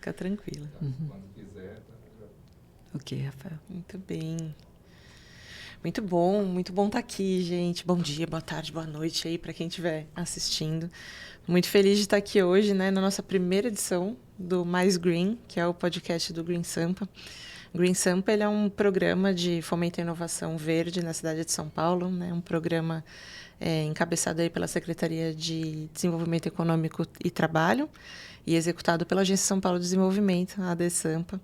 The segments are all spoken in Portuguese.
Fica tranquila. Quando quiser. Ok, Rafael. Muito bem. Muito bom estar aqui, gente. Bom dia, boa tarde, boa noite aí para quem estiver assistindo. Muito feliz de estar aqui hoje, né, na nossa primeira edição do Mais Green, que é o podcast do Green Sampa. Green Sampa, ele é um programa de fomento à inovação verde na cidade de São Paulo, né, um programa encabeçado aí pela Secretaria de Desenvolvimento Econômico e Trabalho e executado pela Agência São Paulo de Desenvolvimento, a ADESAMPA.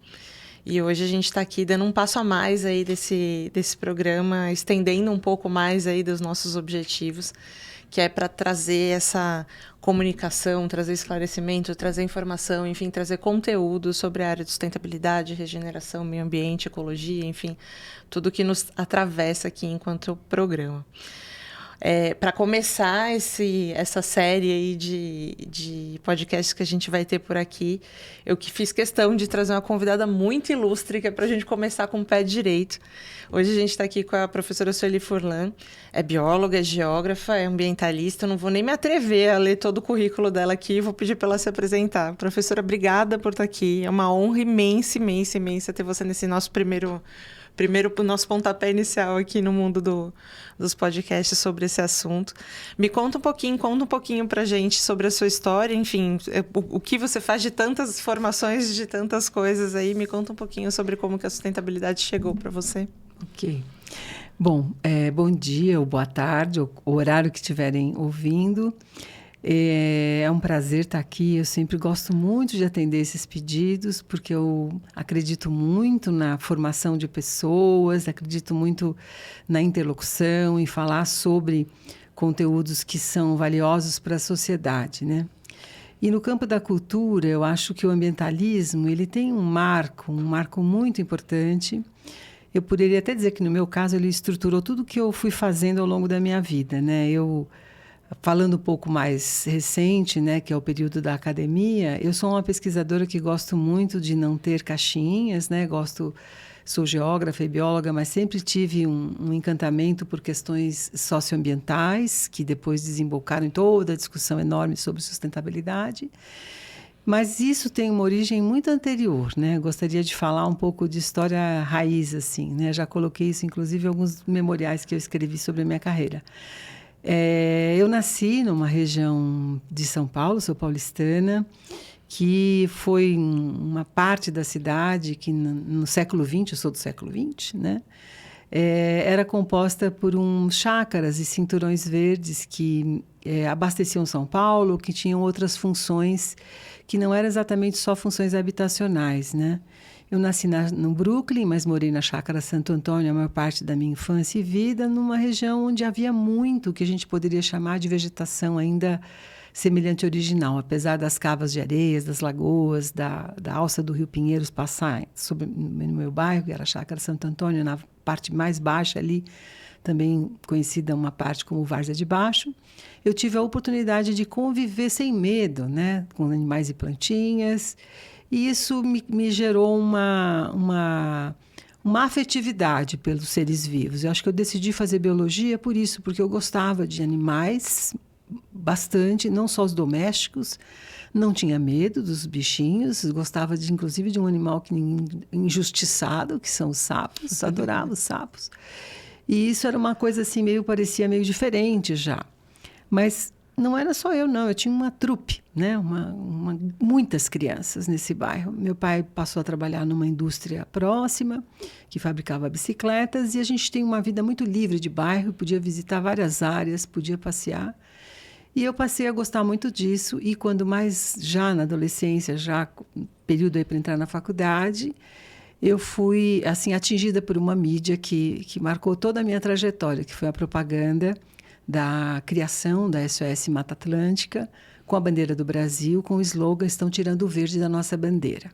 E hoje a gente está aqui dando um passo a mais aí desse programa, estendendo um pouco mais aí dos nossos objetivos, que é para trazer essa comunicação, trazer esclarecimento, trazer informação, enfim, trazer conteúdo sobre a área de sustentabilidade, regeneração, meio ambiente, ecologia, enfim, tudo que nos atravessa aqui enquanto programa. Para começar essa série aí de podcasts que a gente vai ter por aqui, eu que fiz questão de trazer uma convidada muito ilustre, que é para a gente começar com o pé direito. Hoje a gente está aqui com a professora Sueli Furlan, é bióloga, é geógrafa, é ambientalista. Eu não vou nem me atrever a ler todo o currículo dela aqui, vou pedir para ela se apresentar. Professora, obrigada por estar aqui. É uma honra imensa, imensa, imensa ter você nesse nosso primeiro o nosso pontapé inicial aqui no mundo dos podcasts sobre esse assunto. Me conta um pouquinho pra gente sobre a sua história, enfim, o que você faz de tantas formações, de tantas coisas aí. Me conta um pouquinho sobre como que a sustentabilidade chegou para você. Ok. Bom, bom dia ou boa tarde, o horário que estiverem ouvindo. É um prazer estar aqui. Eu sempre gosto muito de atender esses pedidos, porque eu acredito muito na formação de pessoas, acredito muito na interlocução, em falar sobre conteúdos que são valiosos para a sociedade, né? E no campo da cultura, eu acho que o ambientalismo ele tem um marco muito importante. Eu poderia até dizer que, no meu caso, ele estruturou tudo que eu fui fazendo ao longo da minha vida, né? Falando um pouco mais recente, né, que é o período da academia, eu sou uma pesquisadora que gosto muito de não ter caixinhas, né? Sou geógrafa e bióloga, mas sempre tive um encantamento por questões socioambientais, que depois desembocaram em toda a discussão enorme sobre sustentabilidade. Mas isso tem uma origem muito anterior, né? Gostaria de falar um pouco de história raiz, assim, né? Já coloquei isso, inclusive, em alguns memoriais que eu escrevi sobre a minha carreira. Eu nasci numa região de São Paulo, sou paulistana, que foi uma parte da cidade que no século XX, eu sou do século XX, né? Era composta por uns chácaras e cinturões verdes que abasteciam São Paulo, que tinham outras funções que não eram exatamente só funções habitacionais, né? Eu nasci no Brooklyn, mas morei na Chácara Santo Antônio a maior parte da minha infância e vida, numa região onde havia muito que a gente poderia chamar de vegetação ainda semelhante ao original, apesar das cavas de areias, das lagoas, da alça do Rio Pinheiros passar no meu bairro, que era a Chácara Santo Antônio, na parte mais baixa ali, também conhecida uma parte como Várzea de Baixo. Eu tive a oportunidade de conviver sem medo, né, com animais e plantinhas. E isso me gerou uma afetividade pelos seres vivos. Eu acho que eu decidi fazer biologia por isso, porque eu gostava de animais bastante, não só os domésticos, não tinha medo dos bichinhos, gostava inclusive de um animal injustiçado, que são os sapos, adorava os sapos. E isso era uma coisa assim, parecia meio diferente já. Mas não era só eu, não. Eu tinha uma trupe, né? Muitas crianças nesse bairro. Meu pai passou a trabalhar numa indústria próxima, que fabricava bicicletas, e a gente tem uma vida muito livre de bairro, podia visitar várias áreas, podia passear. E eu passei a gostar muito disso, e quando mais já na adolescência, já período aí para entrar na faculdade, eu fui assim atingida por uma mídia que marcou toda a minha trajetória, que foi a propaganda da criação da SOS Mata Atlântica, com a bandeira do Brasil, com o slogan "Estão tirando o verde da nossa bandeira".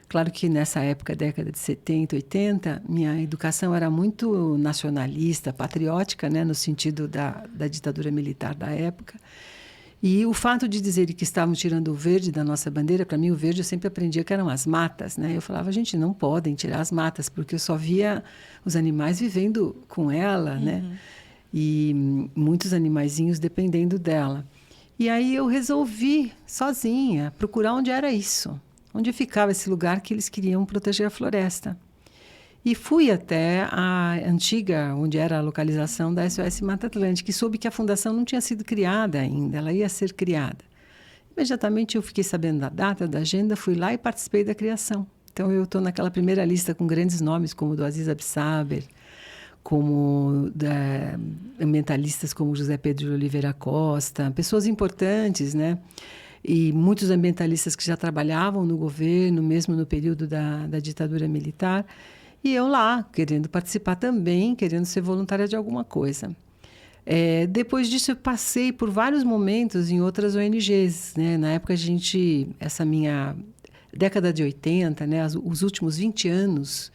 Claro que nessa época, década de 70, 80, minha educação era muito nacionalista, patriótica, né, no sentido da ditadura militar da época. E o fato de dizerem que estavam tirando o verde da nossa bandeira, para mim o verde eu sempre aprendia que eram as matas, né? Eu falava, gente, não podem tirar as matas, porque eu só via os animais vivendo com ela, né? E muitos animaizinhos dependendo dela. E aí eu resolvi, sozinha, procurar onde era isso. onde ficava esse lugar que eles queriam proteger a floresta. E fui até a antiga, onde era a localização da SOS Mata Atlântica, e soube que a fundação não tinha sido criada ainda, ela ia ser criada. Imediatamente eu fiquei sabendo da data, da agenda, fui lá e participei da criação. Então eu estou naquela primeira lista com grandes nomes, como o do Aziz Absaber, como ambientalistas como José Pedro de Oliveira Costa, pessoas importantes, né? E muitos ambientalistas que já trabalhavam no governo, mesmo no período da ditadura militar. E eu lá, querendo participar também, querendo ser voluntária de alguma coisa. Depois disso, eu passei por vários momentos em outras ONGs, né? Na época, essa minha década de 80, né? Os últimos 20 anos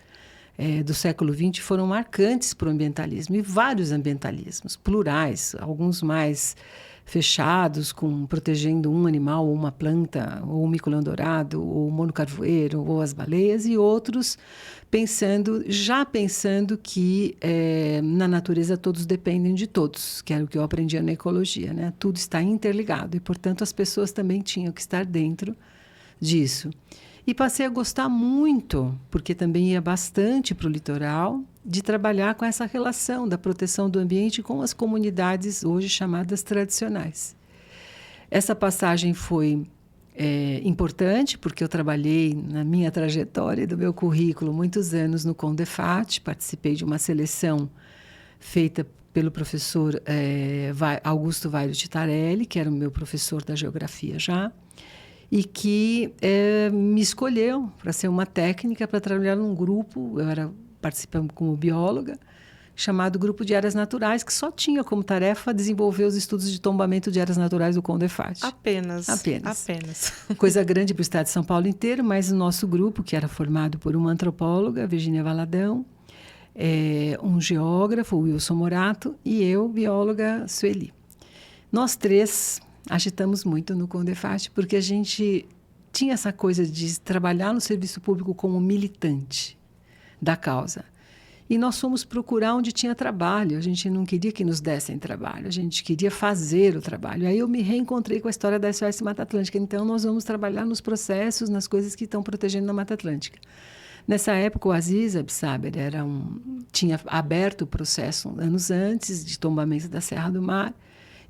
do século XX foram marcantes para o ambientalismo, e vários ambientalismos, plurais, alguns mais fechados, protegendo um animal, ou uma planta, ou o mico-leão-dourado, ou o mono-carvoeiro, ou as baleias, e outros já pensando que na natureza todos dependem de todos, que era o que eu aprendia na ecologia, né? Tudo está interligado, e, portanto, as pessoas também tinham que estar dentro disso. E passei a gostar muito, porque também ia bastante para o litoral, de trabalhar com essa relação da proteção do ambiente com as comunidades hoje chamadas tradicionais. Essa passagem foi importante, porque eu trabalhei na minha trajetória do meu currículo muitos anos no CONDEFAT, participei de uma seleção feita pelo professor Augusto Vairo Titarelli, que era o meu professor da geografia já, e que me escolheu para ser uma técnica para trabalhar num grupo, eu era participando como bióloga, chamado Grupo de Áreas Naturais, que só tinha como tarefa desenvolver os estudos de tombamento de áreas naturais do CONDEFAT. Apenas. Coisa grande para o estado de São Paulo inteiro, mas o nosso grupo, que era formado por uma antropóloga, Virgínia Valadão, um geógrafo, Wilson Morato, e eu, bióloga, Sueli. Nós três agitamos muito no CONDEFAT, porque a gente tinha essa coisa de trabalhar no serviço público como militante da causa. E nós fomos procurar onde tinha trabalho. A gente não queria que nos dessem trabalho, a gente queria fazer o trabalho. Aí eu me reencontrei com a história da SOS Mata Atlântica. Então, nós vamos trabalhar nos processos, nas coisas que estão protegendo a Mata Atlântica. Nessa época, o Aziz Absaber tinha aberto o processo anos antes de tombamento da Serra do Mar.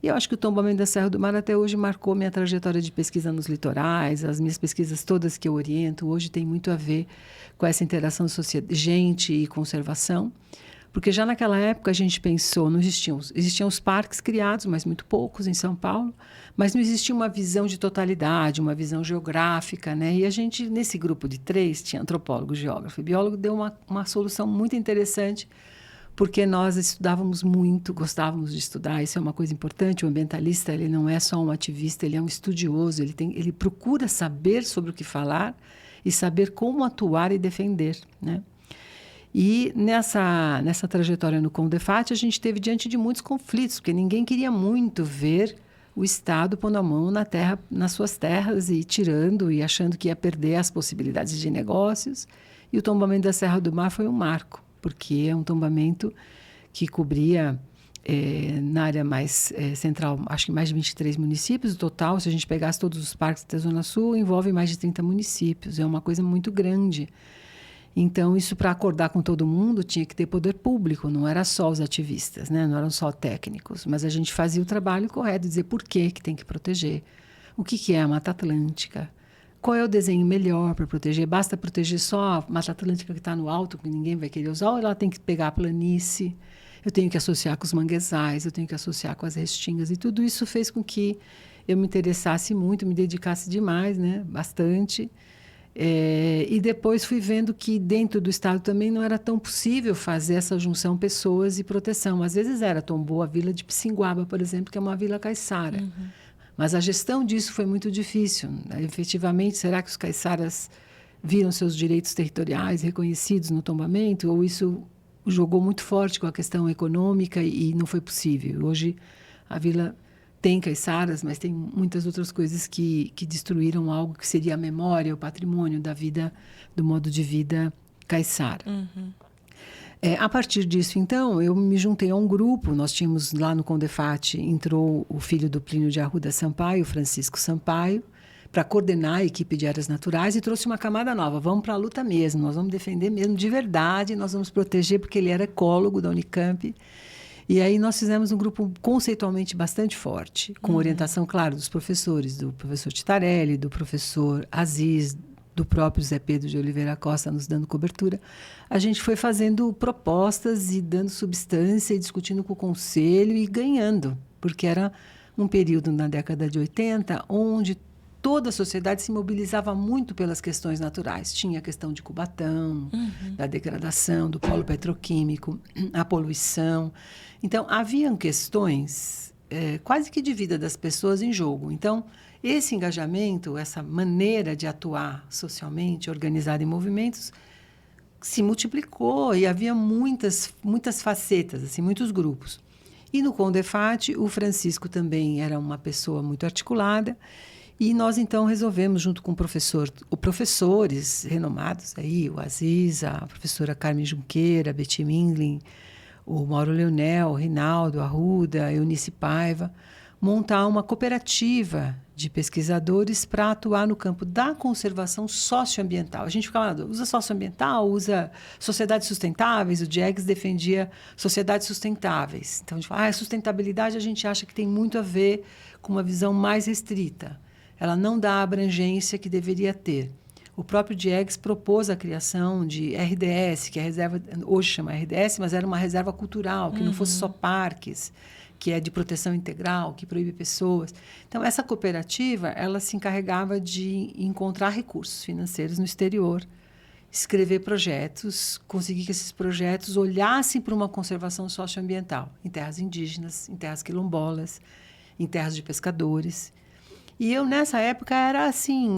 E eu acho que o tombamento da Serra do Mar até hoje marcou minha trajetória de pesquisa nos litorais. As minhas pesquisas todas que eu oriento hoje têm muito a ver com essa interação gente e conservação. Porque já naquela época a gente pensou, existiam os parques criados, mas muito poucos em São Paulo, mas não existia uma visão de totalidade, uma visão geográfica, né? E a gente, nesse grupo de 3, tinha antropólogo, geógrafo e biólogo, deu uma solução muito interessante, porque nós estudávamos muito, gostávamos de estudar, isso é uma coisa importante. O ambientalista, ele não é só um ativista, ele é um estudioso, ele procura saber sobre o que falar e saber como atuar e defender, né? E nessa trajetória no CONDEFAT, a gente esteve diante de muitos conflitos, porque ninguém queria muito ver o Estado pondo a mão nas suas terras e tirando e achando que ia perder as possibilidades de negócios. E o tombamento da Serra do Mar foi um marco, porque é um tombamento que cobria, na área mais central, acho que mais de 23 municípios. O total, se a gente pegasse todos os parques da Zona Sul, envolve mais de 30 municípios. É uma coisa muito grande. Então, isso, para acordar com todo mundo, tinha que ter poder público, não era só os ativistas, né? Não eram só técnicos, mas a gente fazia o trabalho correto, dizer por que tem que proteger, o que é a Mata Atlântica, qual é o desenho melhor para proteger, basta proteger só a Mata Atlântica que está no alto, que ninguém vai querer usar, ou ela tem que pegar a planície, eu tenho que associar com os manguezais, eu tenho que associar com as restingas, e tudo isso fez com que eu me interessasse muito, me dedicasse demais, né? Bastante. E depois fui vendo que dentro do Estado também não era tão possível fazer essa junção pessoas e proteção. Às vezes tombou a vila de Pissinguaba, por exemplo, que é uma vila caiçara. Uhum. Mas a gestão disso foi muito difícil. Efetivamente, será que os caiçaras viram seus direitos territoriais reconhecidos no tombamento? Ou isso jogou muito forte com a questão econômica e não foi possível? Hoje a vila tem caiçaras, mas tem muitas outras coisas que destruíram algo que seria a memória, o patrimônio da vida, do modo de vida caiçara. Uhum. A partir disso, então, eu me juntei a um grupo. Nós tínhamos lá no CONDEFAT, entrou o filho do Plínio de Arruda Sampaio, Francisco Sampaio, para coordenar a equipe de áreas naturais e trouxe uma camada nova. Vamos para a luta mesmo, nós vamos defender mesmo de verdade, nós vamos proteger, porque ele era ecólogo da Unicamp. E aí nós fizemos um grupo conceitualmente bastante forte, com orientação, claro, dos professores, do professor Titarelli, do professor Aziz, do próprio Zé Pedro de Oliveira Costa nos dando cobertura. A gente foi fazendo propostas e dando substância e discutindo com o conselho e ganhando, porque era um período na década de 80 onde toda a sociedade se mobilizava muito pelas questões naturais. Tinha a questão de Cubatão, da degradação, do polo petroquímico, a poluição. Então, haviam questões quase que de vida das pessoas em jogo. Então, esse engajamento, essa maneira de atuar socialmente, organizada em movimentos, se multiplicou e havia muitas facetas, assim, muitos grupos. E no Condefat, o Francisco também era uma pessoa muito articulada. E nós, então, resolvemos, junto com professores renomados, aí, o Aziz, a professora Carmen Junqueira, a Betty Mindlin, o Mauro Leonel, o Rinaldo Arruda, a Eunice Paiva, montar uma cooperativa de pesquisadores para atuar no campo da conservação socioambiental. A gente ficava na dúvida, usa socioambiental, usa sociedades sustentáveis, o Diegues defendia sociedades sustentáveis. Então, a gente fala, a sustentabilidade a gente acha que tem muito a ver com uma visão mais restrita. Ela não dá a abrangência que deveria ter. O próprio Diegues propôs a criação de RDS, que é a reserva, hoje chama RDS, mas era uma reserva cultural, que não fosse só parques, que é de proteção integral, que proíbe pessoas. Então, essa cooperativa, ela se encarregava de encontrar recursos financeiros no exterior, escrever projetos, conseguir que esses projetos olhassem para uma conservação socioambiental, em terras indígenas, em terras quilombolas, em terras de pescadores. E eu, nessa época, era assim,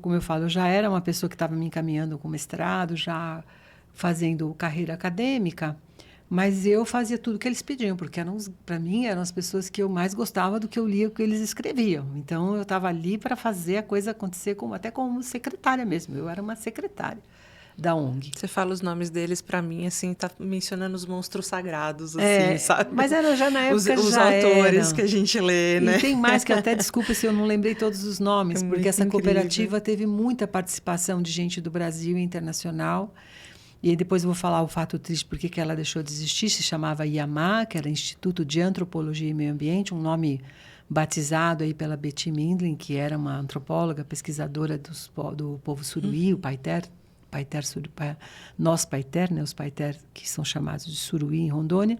como eu falo, eu já era uma pessoa que estava me encaminhando com mestrado, já fazendo carreira acadêmica, mas eu fazia tudo o que eles pediam, porque para mim eram as pessoas que eu mais gostava do que eu lia, o que eles escreviam. Então, eu estava ali para fazer a coisa acontecer, até como secretária mesmo. Eu era uma secretária da ONG. Você fala os nomes deles, para mim, assim, tá mencionando os monstros sagrados, assim, sabe? Mas era já na época os já autores eram. Que a gente lê, né? E tem mais, que até desculpa se eu não lembrei todos os nomes, porque essa cooperativa teve muita participação de gente do Brasil e internacional. E aí depois eu vou falar o fato triste, porque que ela deixou de existir, se chamava IAMA, que era Instituto de Antropologia e Meio Ambiente, um nome batizado aí pela Betty Mindlin, que era uma antropóloga, pesquisadora do povo Suruí, o Paiter, nós Paiter, né, os Paiter que são chamados de Suruí em Rondônia.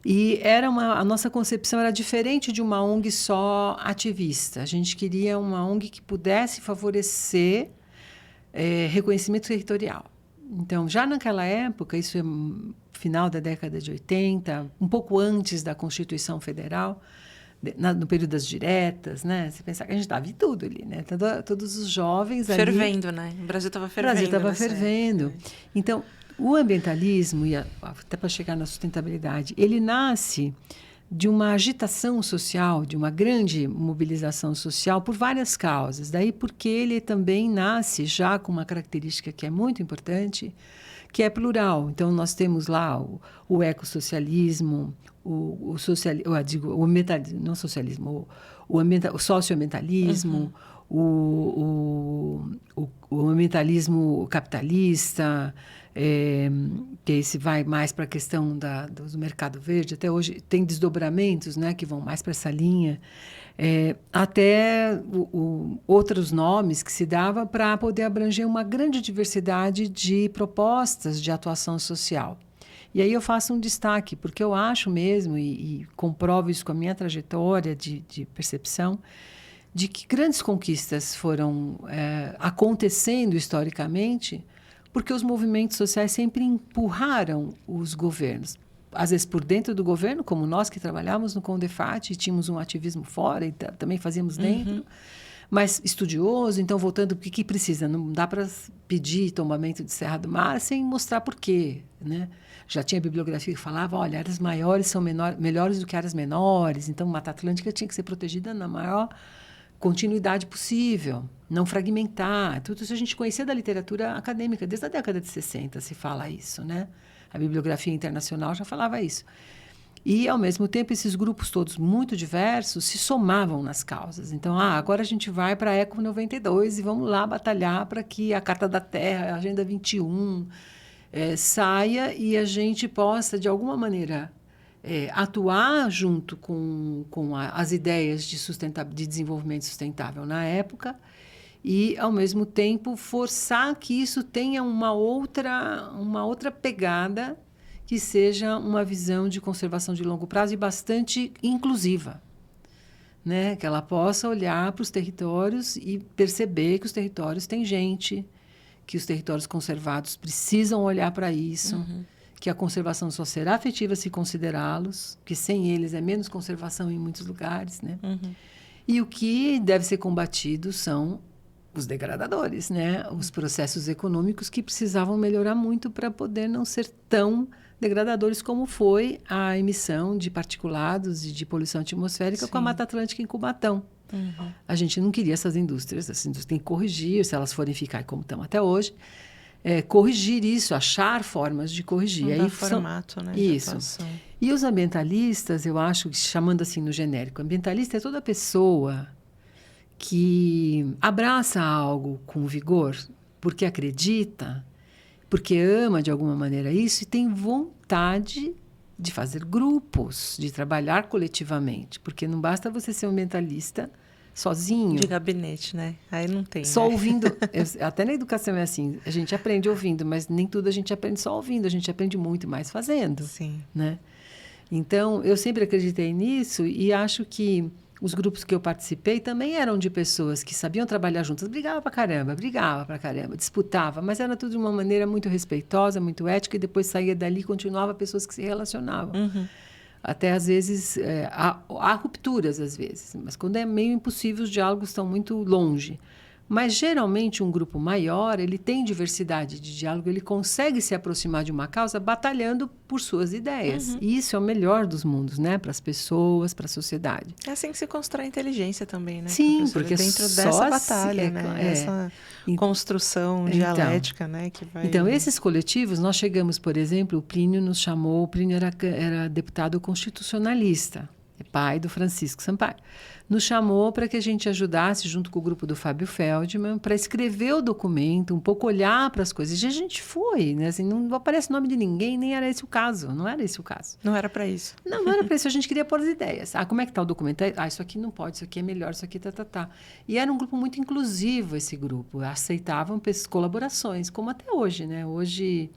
E a nossa concepção era diferente de uma ONG só ativista. A gente queria uma ONG que pudesse favorecer reconhecimento territorial. Então, já naquela época, isso é final da década de 80, um pouco antes da Constituição Federal, no período das diretas, né? Você pensar que a gente estava em tudo ali, né? Todos os jovens fervendo, ali... né? O Brasil estava fervendo. O Brasil estava fervendo. Então, o ambientalismo, e até para chegar na sustentabilidade, ele nasce de uma agitação social, de uma grande mobilização social por várias causas. Daí porque ele também nasce já com uma característica que é muito importante, que é plural. Então, nós temos lá o ecossocialismo, o socioambientalismo, o ambientalismo capitalista, que esse vai mais para a questão do mercado verde. Até hoje tem desdobramentos, né, que vão mais para essa linha. Até outros nomes que se dava para poder abranger uma grande diversidade de propostas de atuação social. E aí eu faço um destaque, porque eu acho mesmo, e comprovo isso com a minha trajetória de percepção, de que grandes conquistas foram acontecendo historicamente, porque os movimentos sociais sempre empurraram os governos. Às vezes por dentro do governo, como nós que trabalhávamos no Condefat, e tínhamos um ativismo fora e também fazíamos dentro, mas estudioso. Então, voltando, o que precisa? Não dá para pedir tombamento de Serra do Mar sem mostrar por quê, né? Já tinha bibliografia que falava, olha, áreas maiores são melhores do que áreas menores, então Mata Atlântica tinha que ser protegida na maior continuidade possível, não fragmentar. Tudo isso a gente conhecia da literatura acadêmica, desde a década de 60 se fala isso, né? A bibliografia internacional já falava isso. E, ao mesmo tempo, esses grupos todos muito diversos se somavam nas causas. Então, agora a gente vai para a Eco 92 e vamos lá batalhar para que a Carta da Terra, a Agenda 21, saia e a gente possa, de alguma maneira, atuar junto com as ideias de desenvolvimento sustentável na época e, ao mesmo tempo, forçar que isso tenha uma outra pegada que seja uma visão de conservação de longo prazo e bastante inclusiva, né? Que ela possa olhar para os territórios e perceber que os territórios têm gente, que os territórios conservados precisam olhar para isso, que a conservação só será efetiva se considerá-los, que sem eles é menos conservação em muitos lugares, né? E o que deve ser combatido são os degradadores, né? Os processos econômicos que precisavam melhorar muito para poder não ser tão degradadores como foi a emissão de particulados e de poluição atmosférica com a Mata Atlântica em Cubatão. A gente não queria essas indústrias têm que corrigir, se elas forem ficar como estão até hoje, corrigir isso, achar formas de corrigir. Não dá formato, né? Isso. E os ambientalistas, eu acho, chamando assim no genérico, ambientalista é toda pessoa que abraça algo com vigor, porque acredita, porque ama de alguma maneira isso e tem vontade de fazer grupos, de trabalhar coletivamente, porque não basta você ser um ambientalista sozinho. De gabinete, né? Aí não tem. Só né? ouvindo. Até na educação é assim, a gente aprende ouvindo, mas nem tudo a gente aprende só ouvindo, a gente aprende muito mais fazendo. Sim. Né? Então, eu sempre acreditei nisso e acho que os grupos que eu participei também eram de pessoas que sabiam trabalhar juntas, brigava pra caramba, disputava, mas era tudo de uma maneira muito respeitosa, muito ética, e depois saía dali e continuava pessoas que se relacionavam. Até, às vezes, há rupturas, às vezes, mas quando é meio impossível, os diálogos estão muito longe. Mas, geralmente, um grupo maior, ele tem diversidade de diálogo, ele consegue se aproximar de uma causa batalhando por suas ideias. E isso é o melhor dos mundos, né? Para as pessoas, para a sociedade. É assim que se constrói a inteligência também, né? Sim, porque dentro só dessa batalha, né? Essa construção dialética, né? Que vai... Então, esses coletivos, nós chegamos, por exemplo, o Plínio nos chamou, o Plínio era deputado constitucionalista, pai do Francisco Sampaio. Nos chamou para que a gente ajudasse, junto com o grupo do Fábio Feldman, para escrever o documento, um pouco olhar para as coisas. E a gente foi, né? Assim, não aparece o nome de ninguém, nem era esse o caso. Não era esse o caso. Não era para isso. Não era para isso. A gente queria pôr as ideias. Como é que está o documento? Isso aqui não pode, isso aqui é melhor, isso aqui tá. E era um grupo muito inclusivo, esse grupo. Aceitavam colaborações, como até hoje, né? Hoje,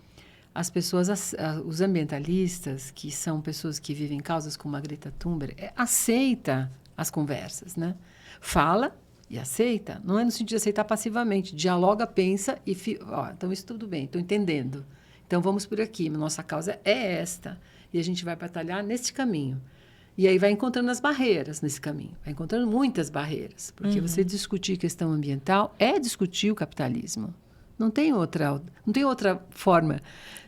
as pessoas, os ambientalistas, que são pessoas que vivem causas como a Greta Thunberg, aceita as conversas, né? Fala e aceita. Não é no sentido de aceitar passivamente. Dialoga, pensa e... então, isso tudo bem, estou entendendo. Então, vamos por aqui. Nossa causa é esta. E a gente vai batalhar neste caminho. E aí vai encontrando as barreiras nesse caminho. Vai encontrando muitas barreiras. Porque você discutir questão ambiental é discutir o capitalismo. Não tem outra forma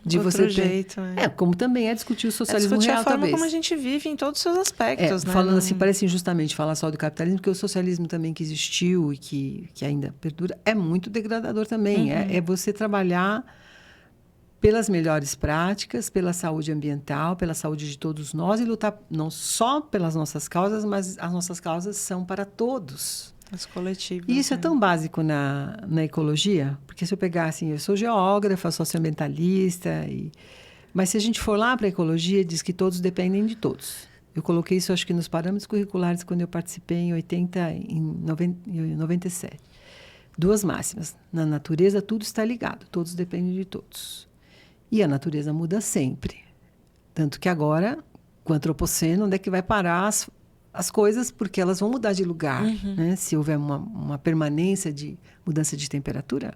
de outro você jeito, ter. Como também é discutir o socialismo real, a forma talvez. como a gente vive em todos os seus aspectos, né? Falando assim, parece injustamente falar só do capitalismo, porque o socialismo também que existiu e que ainda perdura é muito degradador também. É você trabalhar pelas melhores práticas, pela saúde ambiental, pela saúde de todos nós e lutar não só pelas nossas causas, mas as nossas causas são para todos. As coletivas. E isso é tão básico na ecologia, porque se eu pegar assim, eu sou geógrafa, socioambientalista, mas se a gente for lá para a ecologia, diz que todos dependem de todos. Eu coloquei isso, acho que nos parâmetros curriculares, quando eu participei em 97. Duas máximas. Na natureza, tudo está ligado, todos dependem de todos. E a natureza muda sempre. Tanto que agora, com o antropoceno, onde é que vai parar as coisas, porque elas vão mudar de lugar. Né? Se houver uma permanência de mudança de temperatura,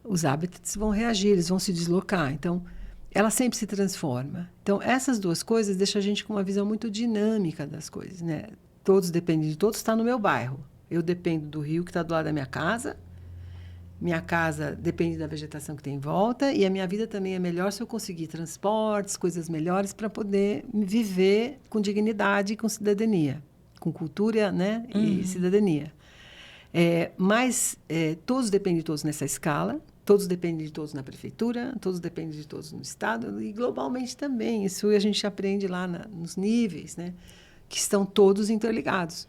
os hábitats vão reagir, eles vão se deslocar. Então, ela sempre se transforma. Então, essas duas coisas deixam a gente com uma visão muito dinâmica das coisas. Né? Todos dependem de todos, está no meu bairro. Eu dependo do rio que está do lado da minha casa depende da vegetação que tem em volta, e a minha vida também é melhor se eu conseguir transportes, coisas melhores para poder viver com dignidade e com cidadania, com cultura, né, e cidadania. Mas todos dependem de todos nessa escala, Todos dependem de todos na prefeitura, todos dependem de todos no Estado e globalmente também. Isso a gente aprende lá nos níveis, né? Que estão todos interligados.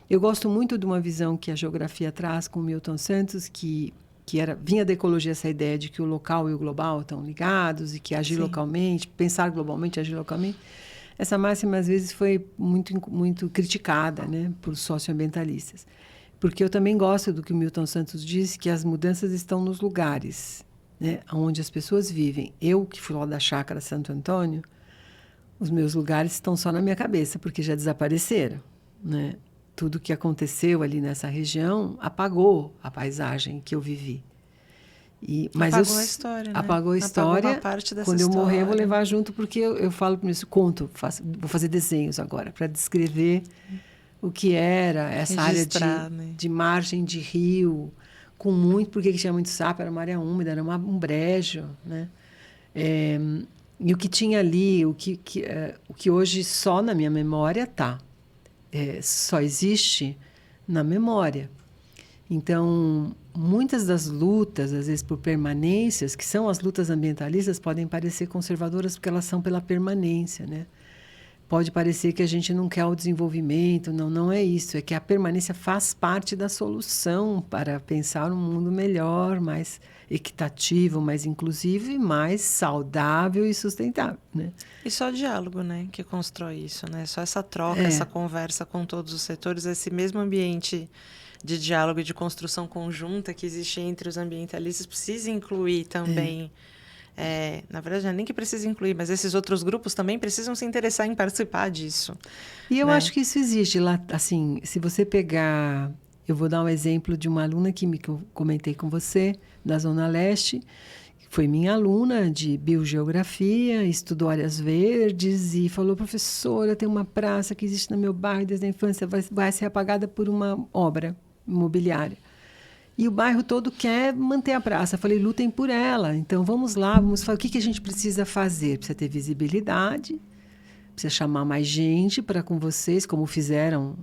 Eu gosto muito de uma visão que a geografia traz com o Milton Santos, que vinha da ecologia essa ideia de que o local e o global estão ligados e que agir localmente, pensar globalmente, agir localmente. Essa máxima, às vezes, foi muito criticada, né, por socioambientalistas. Porque eu também gosto do que o Milton Santos disse, que as mudanças estão nos lugares, né, onde as pessoas vivem. Eu, que fui lá da Chácara Santo Antônio, os meus lugares estão só na minha cabeça, porque já desapareceram, né? Tudo que aconteceu ali nessa região apagou a paisagem que eu vivi. Mas apagou a história, né? Apagou a história. Apagou uma parte dessa Quando eu história. morrer, eu vou levar junto, porque eu falo para isso, conto, vou fazer desenhos agora, para descrever o que era essa área de margem de rio, porque tinha muito sapo, era uma área úmida, era um brejo, né? E o que tinha ali, o que hoje só na minha memória está. Só existe na memória. Então, muitas das lutas, às vezes por permanências, que são as lutas ambientalistas, podem parecer conservadoras porque elas são pela permanência, né? Pode parecer que a gente não quer o desenvolvimento, não é isso. É que a permanência faz parte da solução para pensar um mundo melhor, mais equitativo, mais inclusivo e mais saudável e sustentável, né? E só o diálogo, né, que constrói isso, né? Só essa troca, essa conversa com todos os setores, esse mesmo ambiente de diálogo e de construção conjunta que existe entre os ambientalistas precisa incluir também... na verdade, não é nem que precisa incluir, mas esses outros grupos também precisam se interessar em participar disso. E eu acho que isso existe lá, assim, se você pegar... Eu vou dar um exemplo de uma aluna que eu comentei com você, da Zona Leste, que foi minha aluna de biogeografia, estudou áreas verdes e falou, professora, tem uma praça que existe no meu bairro desde a infância, vai ser apagada por uma obra imobiliária. E o bairro todo quer manter a praça. Eu falei, lutem por ela. Então, vamos lá, vamos falar. O que a gente precisa fazer? Precisa ter visibilidade, precisa chamar mais gente para com vocês, como fizeram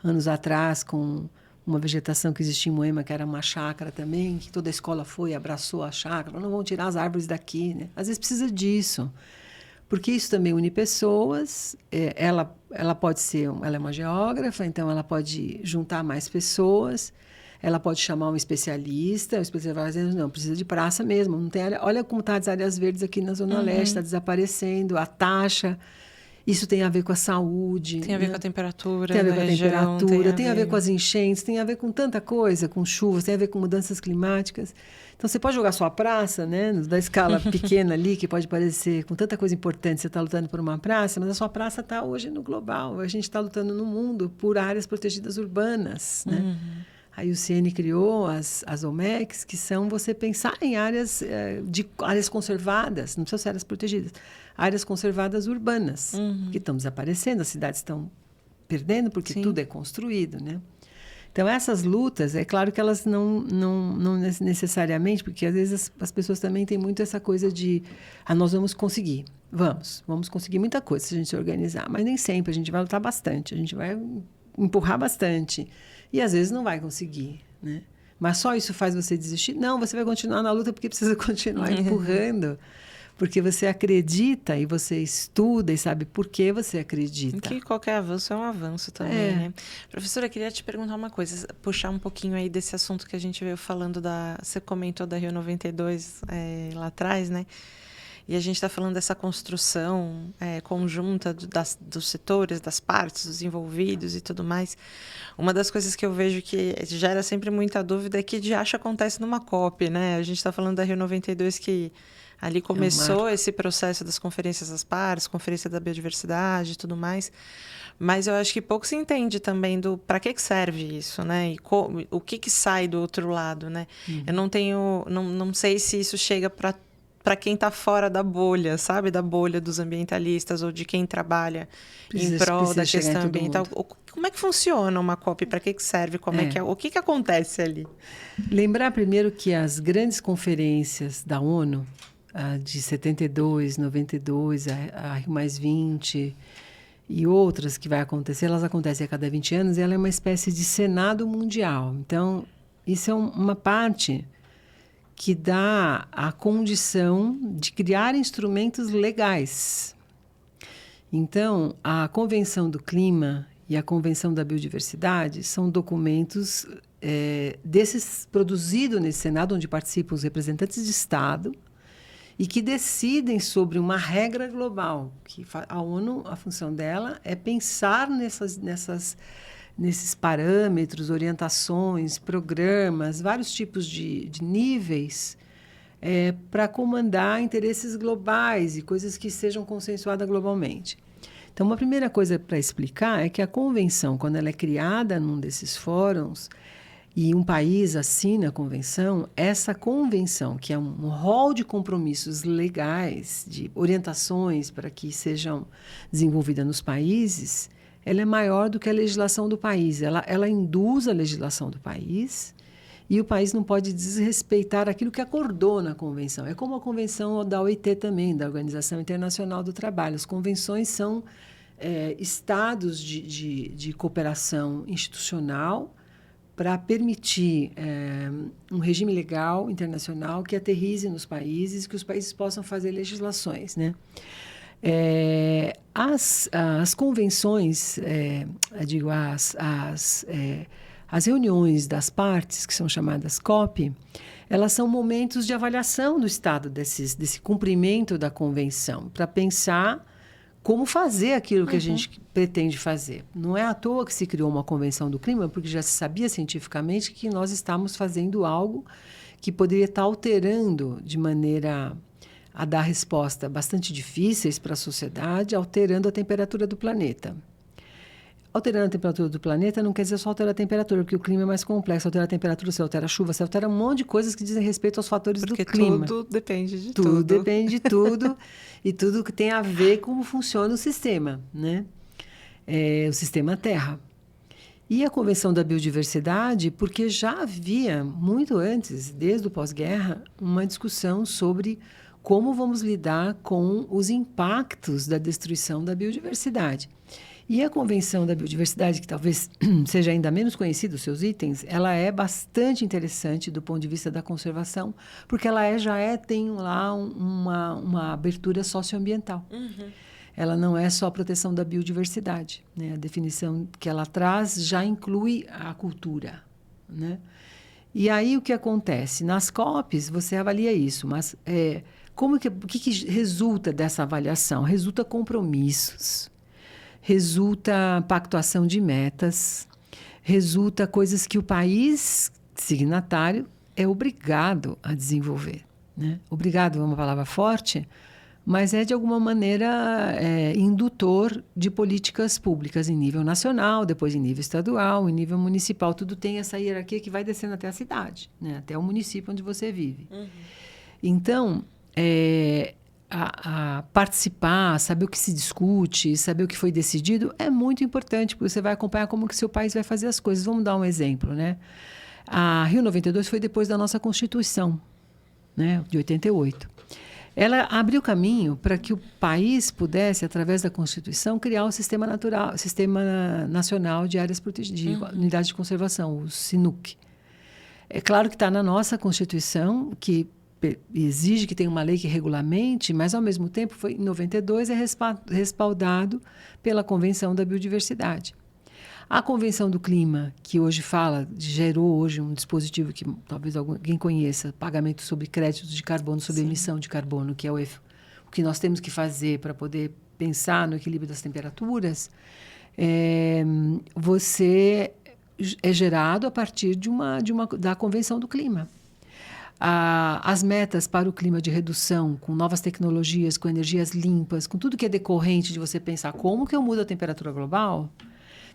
anos atrás com uma vegetação que existia em Moema, que era uma chácara também, que toda a escola foi, abraçou a chácara. Não vão tirar as árvores daqui, né? Às vezes precisa disso. Porque isso também une pessoas. Ela pode ser... Ela é uma geógrafa, então ela pode juntar mais pessoas. Ela pode chamar um especialista, o especialista vai dizer, não, precisa de praça mesmo. Não tem área, olha como está as áreas verdes aqui na Zona Leste, está desaparecendo, a taxa. Isso tem a ver com a saúde. Tem a ver com a temperatura. Tem a ver com a temperatura, tem a ver com as enchentes, tem a ver com tanta coisa, com chuvas, tem a ver com mudanças climáticas. Então, você pode jogar sua praça, né, da escala pequena ali, que pode parecer com tanta coisa importante, você está lutando por uma praça, mas a sua praça está hoje no global. A gente está lutando no mundo por áreas protegidas urbanas, né? A IUCN criou as OMECs, que são você pensar em áreas conservadas, não precisam ser áreas protegidas, áreas conservadas urbanas, que estão desaparecendo, as cidades estão perdendo porque tudo é construído, né? Então, essas lutas, é claro que elas não necessariamente, porque às vezes as pessoas também têm muito essa coisa de, nós vamos conseguir, vamos conseguir muita coisa se a gente se organizar, mas nem sempre, a gente vai lutar bastante, a gente vai empurrar bastante. E, às vezes, não vai conseguir, né? Mas só isso faz você desistir? Não, você vai continuar na luta porque precisa continuar empurrando. Porque você acredita e você estuda e sabe por que você acredita. Que qualquer avanço é um avanço também, né? Professora, eu queria te perguntar uma coisa, puxar um pouquinho aí desse assunto que a gente veio falando Você comentou da Rio 92 lá atrás, né? E a gente está falando dessa construção conjunta dos setores, das partes, dos envolvidos e tudo mais. Uma das coisas que eu vejo que gera sempre muita dúvida é que de acho acontece numa COP, né? A gente está falando da Rio 92 que ali começou esse processo das conferências das partes, conferência da biodiversidade e tudo mais. Mas eu acho que pouco se entende também do para que serve isso, né? E o que sai do outro lado, né? Eu não sei se isso chega para quem está fora da bolha, sabe? Da bolha dos ambientalistas ou de quem trabalha em prol da questão ambiental. Como é que funciona uma COP? Para que serve? O que acontece ali? Lembrar primeiro que as grandes conferências da ONU, de 72, 92, a Rio+20 e outras que vai acontecer, elas acontecem a cada 20 anos, e ela é uma espécie de Senado Mundial. Então, isso é uma parte que dá a condição de criar instrumentos legais. Então, a Convenção do Clima e a Convenção da Biodiversidade são documentos desses produzidos nesse Senado, onde participam os representantes de Estado, e que decidem sobre uma regra global. Que a ONU, a função dela é pensar nesses parâmetros, orientações, programas, vários tipos de níveis para comandar interesses globais e coisas que sejam consensuadas globalmente. Então, uma primeira coisa para explicar é que a convenção, quando ela é criada num desses fóruns e um país assina a convenção, essa convenção, que é um rol de compromissos legais, de orientações para que sejam desenvolvidas nos países, ela é maior do que a legislação do país. Ela induz a legislação do país e o país não pode desrespeitar aquilo que acordou na convenção. É como a convenção da OIT também, da Organização Internacional do Trabalho. As convenções são estados de cooperação institucional para permitir um regime legal internacional que aterrize nos países, que os países possam fazer legislações, né? As convenções, as reuniões das partes, que são chamadas COP, elas são momentos de avaliação do estado desse cumprimento da convenção, para pensar como fazer aquilo que a gente pretende fazer. Não é à toa que se criou uma Convenção do Clima, porque já se sabia cientificamente que nós estamos fazendo algo que poderia estar alterando de maneira a dar respostas bastante difíceis para a sociedade, alterando a temperatura do planeta. Alterando a temperatura do planeta não quer dizer só alterar a temperatura, porque o clima é mais complexo. Altera a temperatura, você altera a chuva, você altera um monte de coisas que dizem respeito aos fatores do clima. Porque tudo depende de tudo. Tudo depende de tudo e tudo que tem a ver com como funciona o sistema, né? O sistema Terra. E a Convenção da Biodiversidade, porque já havia, muito antes, desde o pós-guerra, uma discussão sobre como vamos lidar com os impactos da destruição da biodiversidade. E a Convenção da Biodiversidade, que talvez seja ainda menos conhecida, os seus itens, ela é bastante interessante do ponto de vista da conservação, porque ela tem lá uma abertura socioambiental. Ela não é só a proteção da biodiversidade, né? A definição que ela traz já inclui a cultura, né? E aí o que acontece? Nas COPs você avalia isso, mas o que resulta dessa avaliação? Resulta compromissos. Resulta pactuação de metas, resulta coisas que o país signatário é obrigado a desenvolver, né? Obrigado é uma palavra forte, mas de alguma maneira, indutor de políticas públicas em nível nacional, depois em nível estadual, em nível municipal. Tudo tem essa hierarquia que vai descendo até a cidade, né? Até o município onde você vive. Então, a participar, saber o que se discute, saber o que foi decidido é muito importante, porque você vai acompanhar como que seu país vai fazer as coisas. Vamos dar um exemplo, né? A Rio 92 foi depois da nossa Constituição, né, de 88. Ela abriu caminho para que o país pudesse, através da Constituição, criar o Sistema Nacional de Áreas Protegidas, de Unidade de Conservação, o SINUC. É claro que está na nossa Constituição, que exige que tenha uma lei que regulamente, mas, ao mesmo tempo, em 92, respaldado pela Convenção da Biodiversidade. A Convenção do Clima, que hoje gerou hoje um dispositivo que talvez alguém conheça, pagamento sobre créditos de carbono, sobre emissão de carbono, que é o que nós temos que fazer para poder pensar no equilíbrio das temperaturas, você é gerado a partir da Convenção do Clima. As metas para o clima de redução, com novas tecnologias, com energias limpas, com tudo que é decorrente de você pensar como que eu mudo a temperatura global,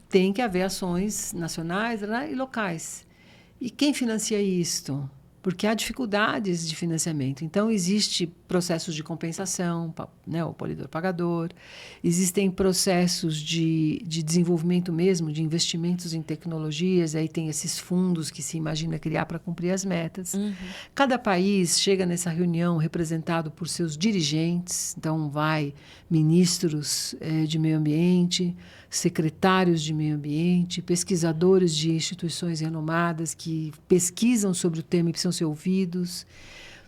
tem que haver ações nacionais, né, e locais. E quem financia isto? Porque há dificuldades de financiamento. Então, existem processos de compensação, né, o poluidor-pagador, existem processos de desenvolvimento mesmo, de investimentos em tecnologias, aí tem esses fundos que se imagina criar para cumprir as metas. Cada país chega nessa reunião representado por seus dirigentes, então vai ministros de meio ambiente, secretários de meio ambiente, pesquisadores de instituições renomadas que pesquisam sobre o tema e precisam precisam ser ouvidos.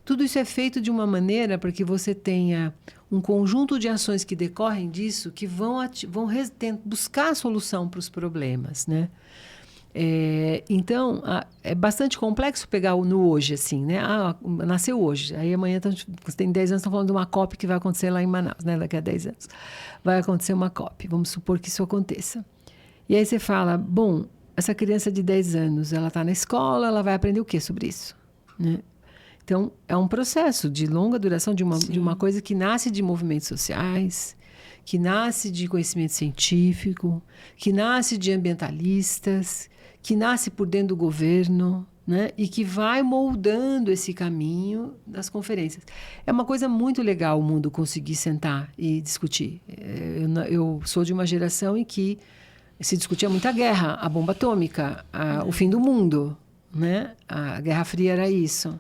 Tudo isso é feito de uma maneira para que você tenha um conjunto de ações que decorrem disso, que vão buscar a solução para os problemas, né? Então, é bastante complexo pegar no hoje, assim, né? Nasceu hoje. Aí amanhã, você tem 10 anos, estão falando de uma COP que vai acontecer lá em Manaus, né? Daqui a 10 anos. Vai acontecer uma COP. Vamos supor que isso aconteça. E aí você fala, bom, essa criança de 10 anos, ela está na escola, ela vai aprender o quê sobre isso? Né? Então, é um processo de longa duração de uma coisa que nasce de movimentos sociais, que nasce de conhecimento científico, que nasce de ambientalistas, que nasce por dentro do governo, né? E que vai moldando esse caminho das conferências. É uma coisa muito legal o mundo conseguir sentar e discutir. Eu sou de uma geração em que se discutia muita guerra, a bomba atômica, o fim do mundo, né? A Guerra Fria era isso.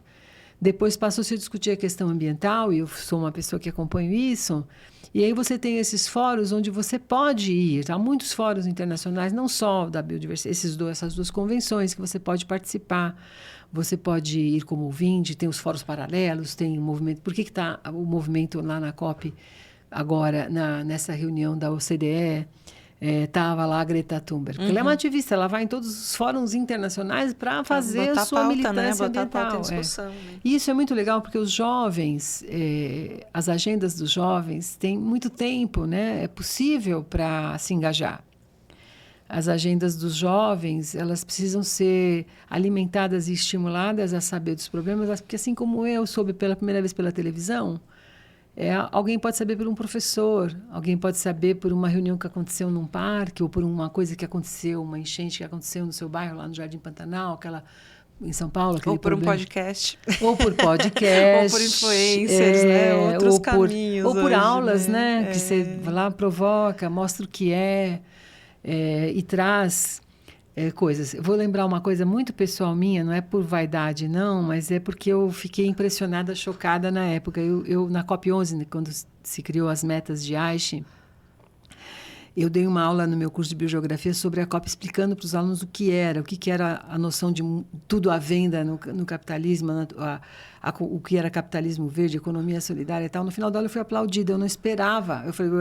Depois passou-se a discutir a questão ambiental, e eu sou uma pessoa que acompanho isso. E aí você tem esses fóruns onde você pode ir. Há muitos fóruns internacionais, não só da biodiversidade, essas duas convenções que você pode participar. Você pode ir como ouvinte, tem os fóruns paralelos, tem o movimento. Por que está o movimento lá na COP, agora, nessa reunião da OCDE? Estava lá a Greta Thunberg. Porque ela é uma ativista, ela vai em todos os fóruns internacionais para fazer a sua militância ambiental. Botar pauta em discussão, né? E isso é muito legal, porque os jovens, as agendas dos jovens têm muito tempo, né? É possível para se engajar. As agendas dos jovens, elas precisam ser alimentadas e estimuladas a saber dos problemas, porque assim como eu soube pela primeira vez pela televisão, alguém pode saber por um professor, alguém pode saber por uma reunião que aconteceu num parque, ou por uma coisa que aconteceu, uma enchente que aconteceu no seu bairro, lá no Jardim Pantanal, em São Paulo. Ou por um podcast. Ou por podcast. Ou por influencers, né? Outros caminhos. Ou por hoje, aulas, né? Que você lá provoca, mostra o que e traz coisas. Eu vou lembrar uma coisa muito pessoal minha, não é por vaidade, não, mas é porque eu fiquei impressionada, chocada na época. Eu na COP11, quando se criou as metas de Aichi, eu dei uma aula no meu curso de biogeografia sobre a COP, explicando para os alunos o que era a noção de tudo à venda no capitalismo, o que era capitalismo verde, economia solidária e tal. No final da aula eu fui aplaudida, eu não esperava. Eu falei,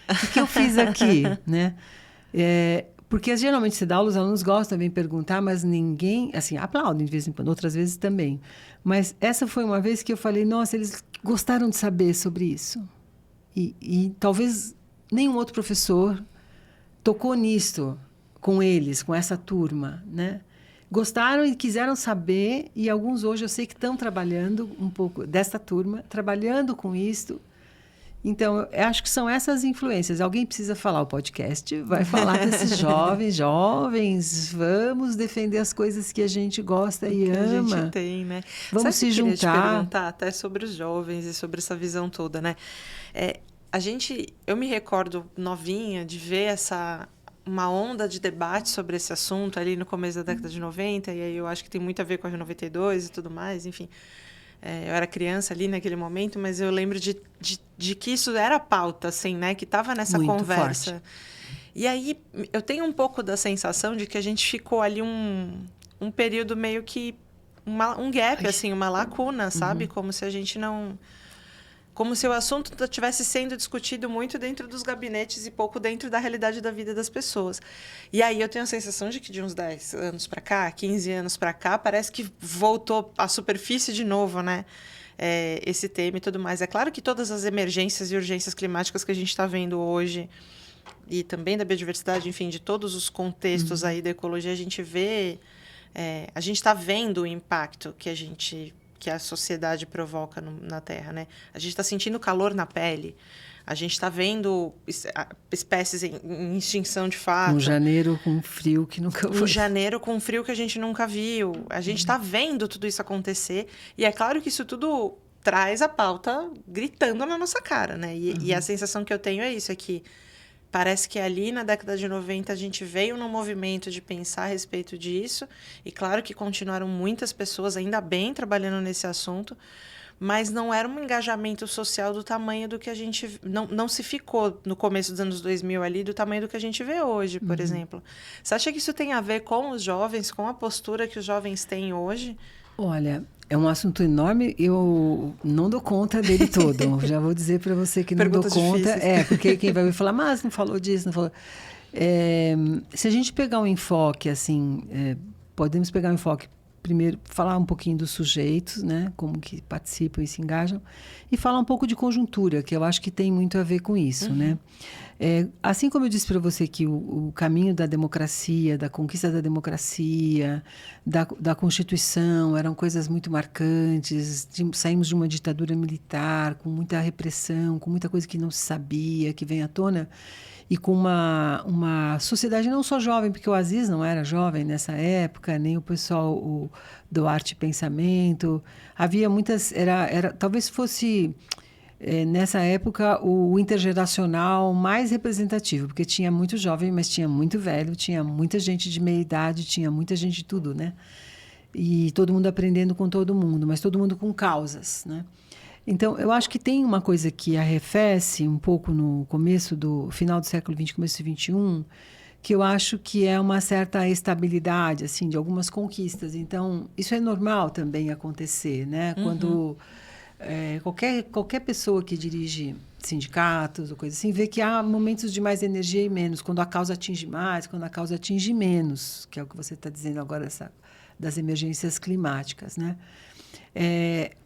o que eu fiz aqui? Né? Porque geralmente você dá aula, os alunos gostam, vêm perguntar, mas ninguém, assim, aplaudem de vez em quando, outras vezes também. Mas essa foi uma vez que eu falei, nossa, eles gostaram de saber sobre isso. E talvez nenhum outro professor tocou nisso com eles, com essa turma, né? Gostaram e quiseram saber, e alguns hoje eu sei que estão trabalhando um pouco dessa turma, trabalhando com isso. Então, eu acho que são essas influências. Alguém precisa falar, o podcast vai falar desses jovens, vamos defender as coisas que a gente gosta e ama. A gente tem, né? Vamos se juntar. Te perguntar até sobre os jovens e sobre essa visão toda, né? Eu me recordo novinha de ver uma onda de debate sobre esse assunto ali no começo da década de 90, e aí eu acho que tem muito a ver com a R92 e tudo mais, enfim. Eu era criança ali naquele momento, mas eu lembro de que isso era pauta, assim, né? Que estava nessa muito conversa. Forte. E aí eu tenho um pouco da sensação de que a gente ficou ali um período meio que um gap, assim, uma lacuna, sabe? Como se a gente não... Como se o assunto estivesse sendo discutido muito dentro dos gabinetes e pouco dentro da realidade da vida das pessoas. E aí eu tenho a sensação de que de uns 10 anos para cá, 15 anos para cá, parece que voltou à superfície de novo, né? Esse tema e tudo mais. É claro que todas as emergências e urgências climáticas que a gente está vendo hoje, e também da biodiversidade, enfim, de todos os contextos aí da ecologia, a gente vê... a gente está vendo o impacto que a sociedade provoca na Terra, né? A gente está sentindo calor na pele, a gente está vendo espécies em extinção de fato. Um janeiro com frio que nunca foi. Um janeiro com frio que a gente nunca viu. A gente está vendo tudo isso acontecer, e é claro que isso tudo traz a pauta gritando na nossa cara, né? E a sensação que eu tenho é isso, é que parece que ali na década de 90 a gente veio num movimento de pensar a respeito disso, e claro que continuaram muitas pessoas, ainda bem, trabalhando nesse assunto, mas não era um engajamento social do tamanho do que a gente... Não se ficou no começo dos anos 2000 ali do tamanho do que a gente vê hoje, por exemplo. Você acha que isso tem a ver com os jovens, com a postura que os jovens têm hoje? Olha, é um assunto enorme, eu não dou conta dele todo. Já vou dizer para você que não Perguntas dou conta. difíceis. Porque quem vai me falar, mas não falou disso, não falou. Se a gente pegar um enfoque, assim, podemos pegar um enfoque, primeiro, falar um pouquinho dos sujeitos, né, como que participam e se engajam, e falar um pouco de conjuntura, que eu acho que tem muito a ver com isso, né? Assim como eu disse para você que o caminho da democracia, da conquista da democracia, da Constituição, eram coisas muito marcantes, saímos de uma ditadura militar, com muita repressão, com muita coisa que não se sabia, que vem à tona, e com uma sociedade não só jovem, porque o Aziz não era jovem nessa época, nem o pessoal do Arte e Pensamento. Havia muitas... talvez fosse, nessa época, o intergeracional mais representativo, porque tinha muito jovem, mas tinha muito velho, tinha muita gente de meia idade, tinha muita gente de tudo, né? E todo mundo aprendendo com todo mundo, mas todo mundo com causas, né? Então, eu acho que tem uma coisa que arrefece um pouco no final do século XX, começo do XXI, que eu acho que é uma certa estabilidade, assim, de algumas conquistas. Então, isso é normal também acontecer, né? Quando qualquer pessoa que dirige sindicatos ou coisa assim, vê que há momentos de mais energia e menos, quando a causa atinge mais, quando a causa atinge menos, que é o que você está dizendo agora, das emergências climáticas, né?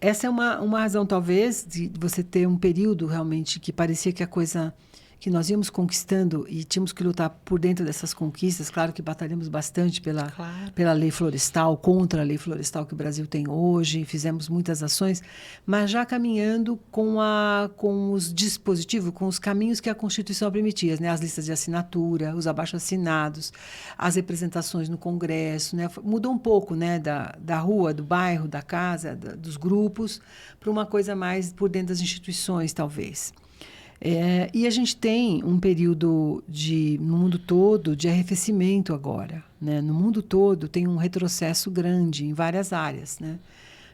Essa é uma razão, talvez, de você ter um período realmente que parecia que a coisa que nós íamos conquistando e tínhamos que lutar por dentro dessas conquistas. Claro que batalhamos bastante pela lei florestal, contra a lei florestal que o Brasil tem hoje, fizemos muitas ações, mas já caminhando com os dispositivos, com os caminhos que a Constituição permitia, né? As listas de assinatura, os abaixo-assinados, as representações no Congresso, né? Mudou um pouco, né? Da rua, do bairro, da casa, dos grupos, para uma coisa mais por dentro das instituições, talvez. E a gente tem um período no mundo todo de arrefecimento agora, né? No mundo todo tem um retrocesso grande em várias áreas, né?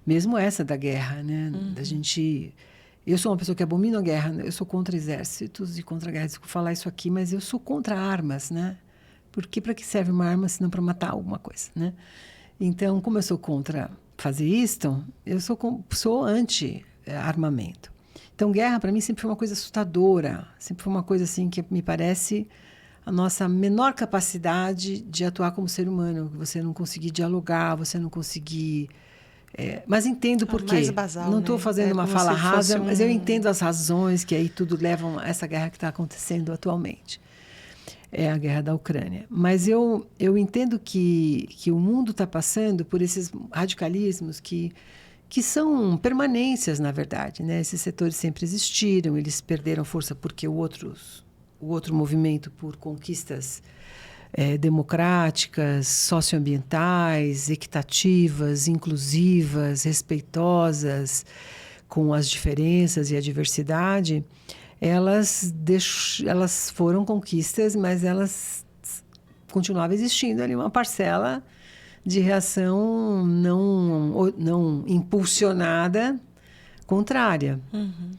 Mesmo essa da guerra, né? Eu sou uma pessoa que abomina a guerra, eu sou contra exércitos e contra a guerra. Desculpa falar isso aqui, mas eu sou contra armas, né? Porque para que serve uma arma se não para matar alguma coisa, né? Então, como eu sou contra fazer isto, eu sou anti-armamento. Então, guerra, para mim, sempre foi uma coisa assustadora. Sempre foi uma coisa assim que me parece a nossa menor capacidade de atuar como ser humano. Você não conseguir dialogar, você não conseguir... mas entendo por quê. Mais basal, não estou fazendo uma fala rasa, mas eu entendo as razões que aí tudo levam a essa guerra que está acontecendo atualmente. É a guerra da Ucrânia. Mas eu entendo que o mundo está passando por esses radicalismos que são permanências, na verdade, né? Esses setores sempre existiram, eles perderam força porque o outro movimento por conquistas democráticas, socioambientais, equitativas, inclusivas, respeitosas com as diferenças e a diversidade, elas foram conquistas, mas elas continuavam existindo ali uma parcela de reação não impulsionada, contrária. Uhum.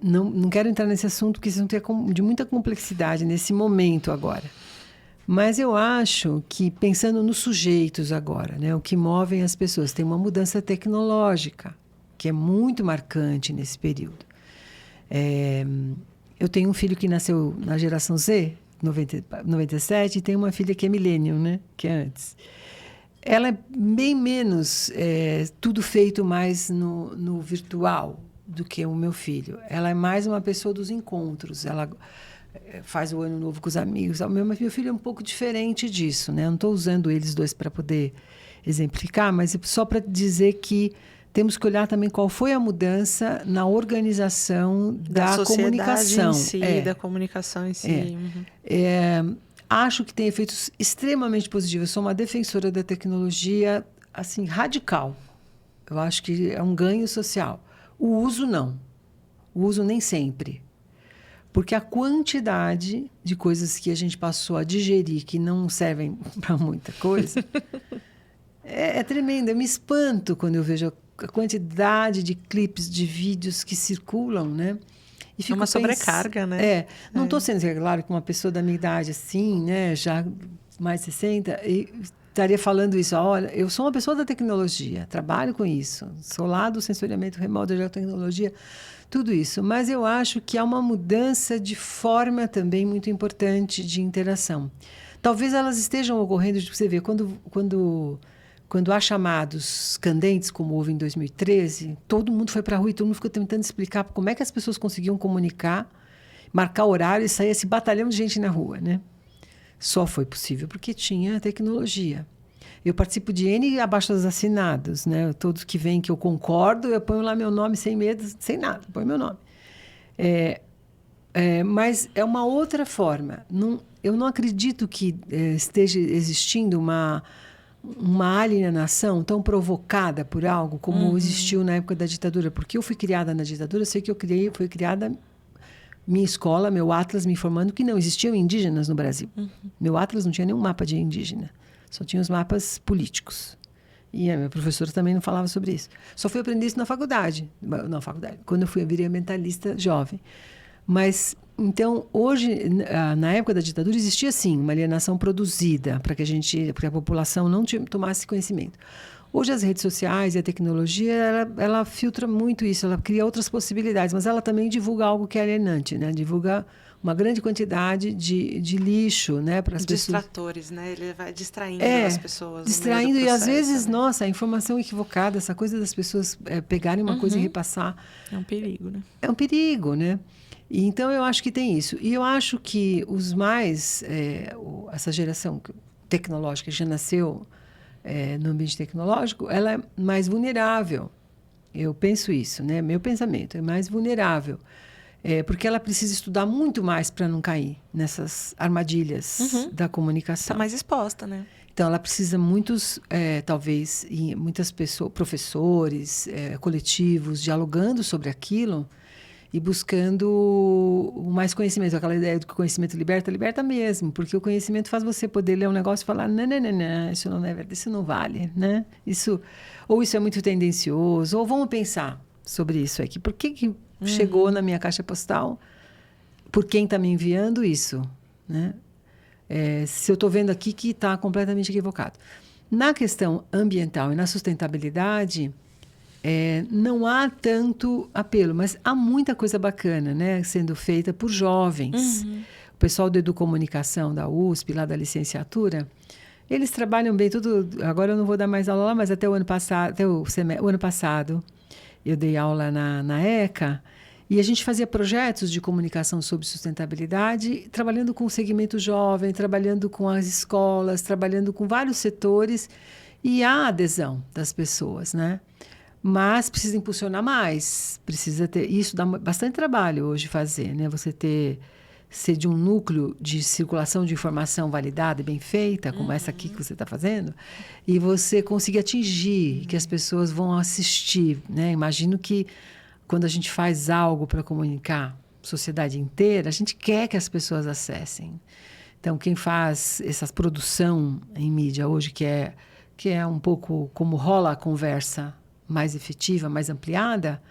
Não quero entrar nesse assunto, porque esse assunto é de muita complexidade nesse momento agora. Mas eu acho que, pensando nos sujeitos agora, né, o que movem as pessoas, tem uma mudança tecnológica, que é muito marcante nesse período. Eu tenho um filho que nasceu na geração Z, 97, e tem uma filha que é millennium, né? Que é antes. Ela é bem menos tudo feito mais no virtual do que o meu filho. Ela é mais uma pessoa dos encontros. Ela faz o ano novo com os amigos. Meu filho é um pouco diferente disso, né? Eu não estou usando eles dois para poder exemplificar, mas só para dizer que temos que olhar também qual foi a mudança na organização da comunicação. Em si, da comunicação em si. Uhum. Acho que tem efeitos extremamente positivos. Eu sou uma defensora da tecnologia, assim, radical. Eu acho que é um ganho social. O uso, não. O uso, nem sempre. Porque a quantidade de coisas que a gente passou a digerir que não servem para muita coisa é tremenda. Eu me espanto quando eu vejo a quantidade de clipes, de vídeos que circulam, né? E fico sobrecarga, né? Não estou sendo, claro, que uma pessoa da minha idade, assim, né? Já mais 60, estaria falando isso. Olha, eu sou uma pessoa da tecnologia, trabalho com isso, sou lá do sensoriamento remoto da tecnologia, tudo isso. Mas eu acho que há uma mudança de forma também muito importante de interação. Talvez elas estejam ocorrendo, você vê, quando há chamados candentes, como houve em 2013, todo mundo foi para a rua e todo mundo ficou tentando explicar como é que as pessoas conseguiam comunicar, marcar horário e sair esse batalhão de gente na rua, né? Só foi possível porque tinha tecnologia. Eu participo de N abaixo-assinados, né? Todos que vêm que eu concordo, eu ponho lá meu nome sem medo, sem nada, ponho meu nome. Mas é uma outra forma. Eu não acredito que esteja existindo uma alienação tão provocada por algo como existiu na época da ditadura. Porque eu fui criada na ditadura, eu sei que fui criada... Minha escola, meu atlas me informando que não existiam indígenas no Brasil. Meu atlas não tinha nenhum mapa de indígena. Só tinha os mapas políticos. E a minha professora também não falava sobre isso. Só fui aprender isso na faculdade. Quando eu virei ambientalista jovem. Mas, então, hoje, na época da ditadura, existia, sim, uma alienação produzida para que a população não tomasse conhecimento. Hoje, as redes sociais e a tecnologia, ela filtra muito isso, ela cria outras possibilidades, mas ela também divulga algo que é alienante, né? Divulga uma grande quantidade de lixo, né, para as pessoas. Distratores, né? Ele vai distraindo as pessoas. Distraindo, e às vezes, nossa, a informação equivocada, essa coisa das pessoas pegarem uma coisa e repassar. É um perigo, né? É um perigo, né? E, então, eu acho que tem isso. E eu acho que essa geração tecnológica que já nasceu no ambiente tecnológico, ela é mais vulnerável. Eu penso isso, né? Meu pensamento é mais vulnerável. Porque ela precisa estudar muito mais para não cair nessas armadilhas da comunicação. Está mais exposta, né? Então, ela precisa talvez, muitas pessoas, professores, coletivos, dialogando sobre aquilo e buscando mais conhecimento. Aquela ideia de que o conhecimento liberta, liberta mesmo, porque o conhecimento faz você poder ler um negócio e falar, não, isso não é verdade, isso não vale, né? Ou isso é muito tendencioso, ou vamos pensar sobre isso aqui. Por que chegou na minha caixa postal? Por quem está me enviando isso, né? Se eu estou vendo aqui que está completamente equivocado. Na questão ambiental e na sustentabilidade, não há tanto apelo, mas há muita coisa bacana, né, sendo feita por jovens. O pessoal da Educomunicação da USP, lá da licenciatura, eles trabalham bem tudo. Agora eu não vou dar mais aula lá, mas até o ano passado, eu dei aula na ECA, e a gente fazia projetos de comunicação sobre sustentabilidade, trabalhando com o segmento jovem, trabalhando com as escolas, trabalhando com vários setores, e há adesão das pessoas, né? Mas precisa impulsionar mais, precisa ter... Isso dá bastante trabalho hoje fazer, né? Você ser de um núcleo de circulação de informação validada e bem feita, como essa aqui que você está fazendo, e você conseguir atingir, que as pessoas vão assistir, né? Imagino que quando a gente faz algo para comunicar a sociedade inteira, a gente quer que as pessoas acessem. Então, quem faz essa produção em mídia hoje, que é um pouco como rola a conversa mais efetiva, mais ampliada,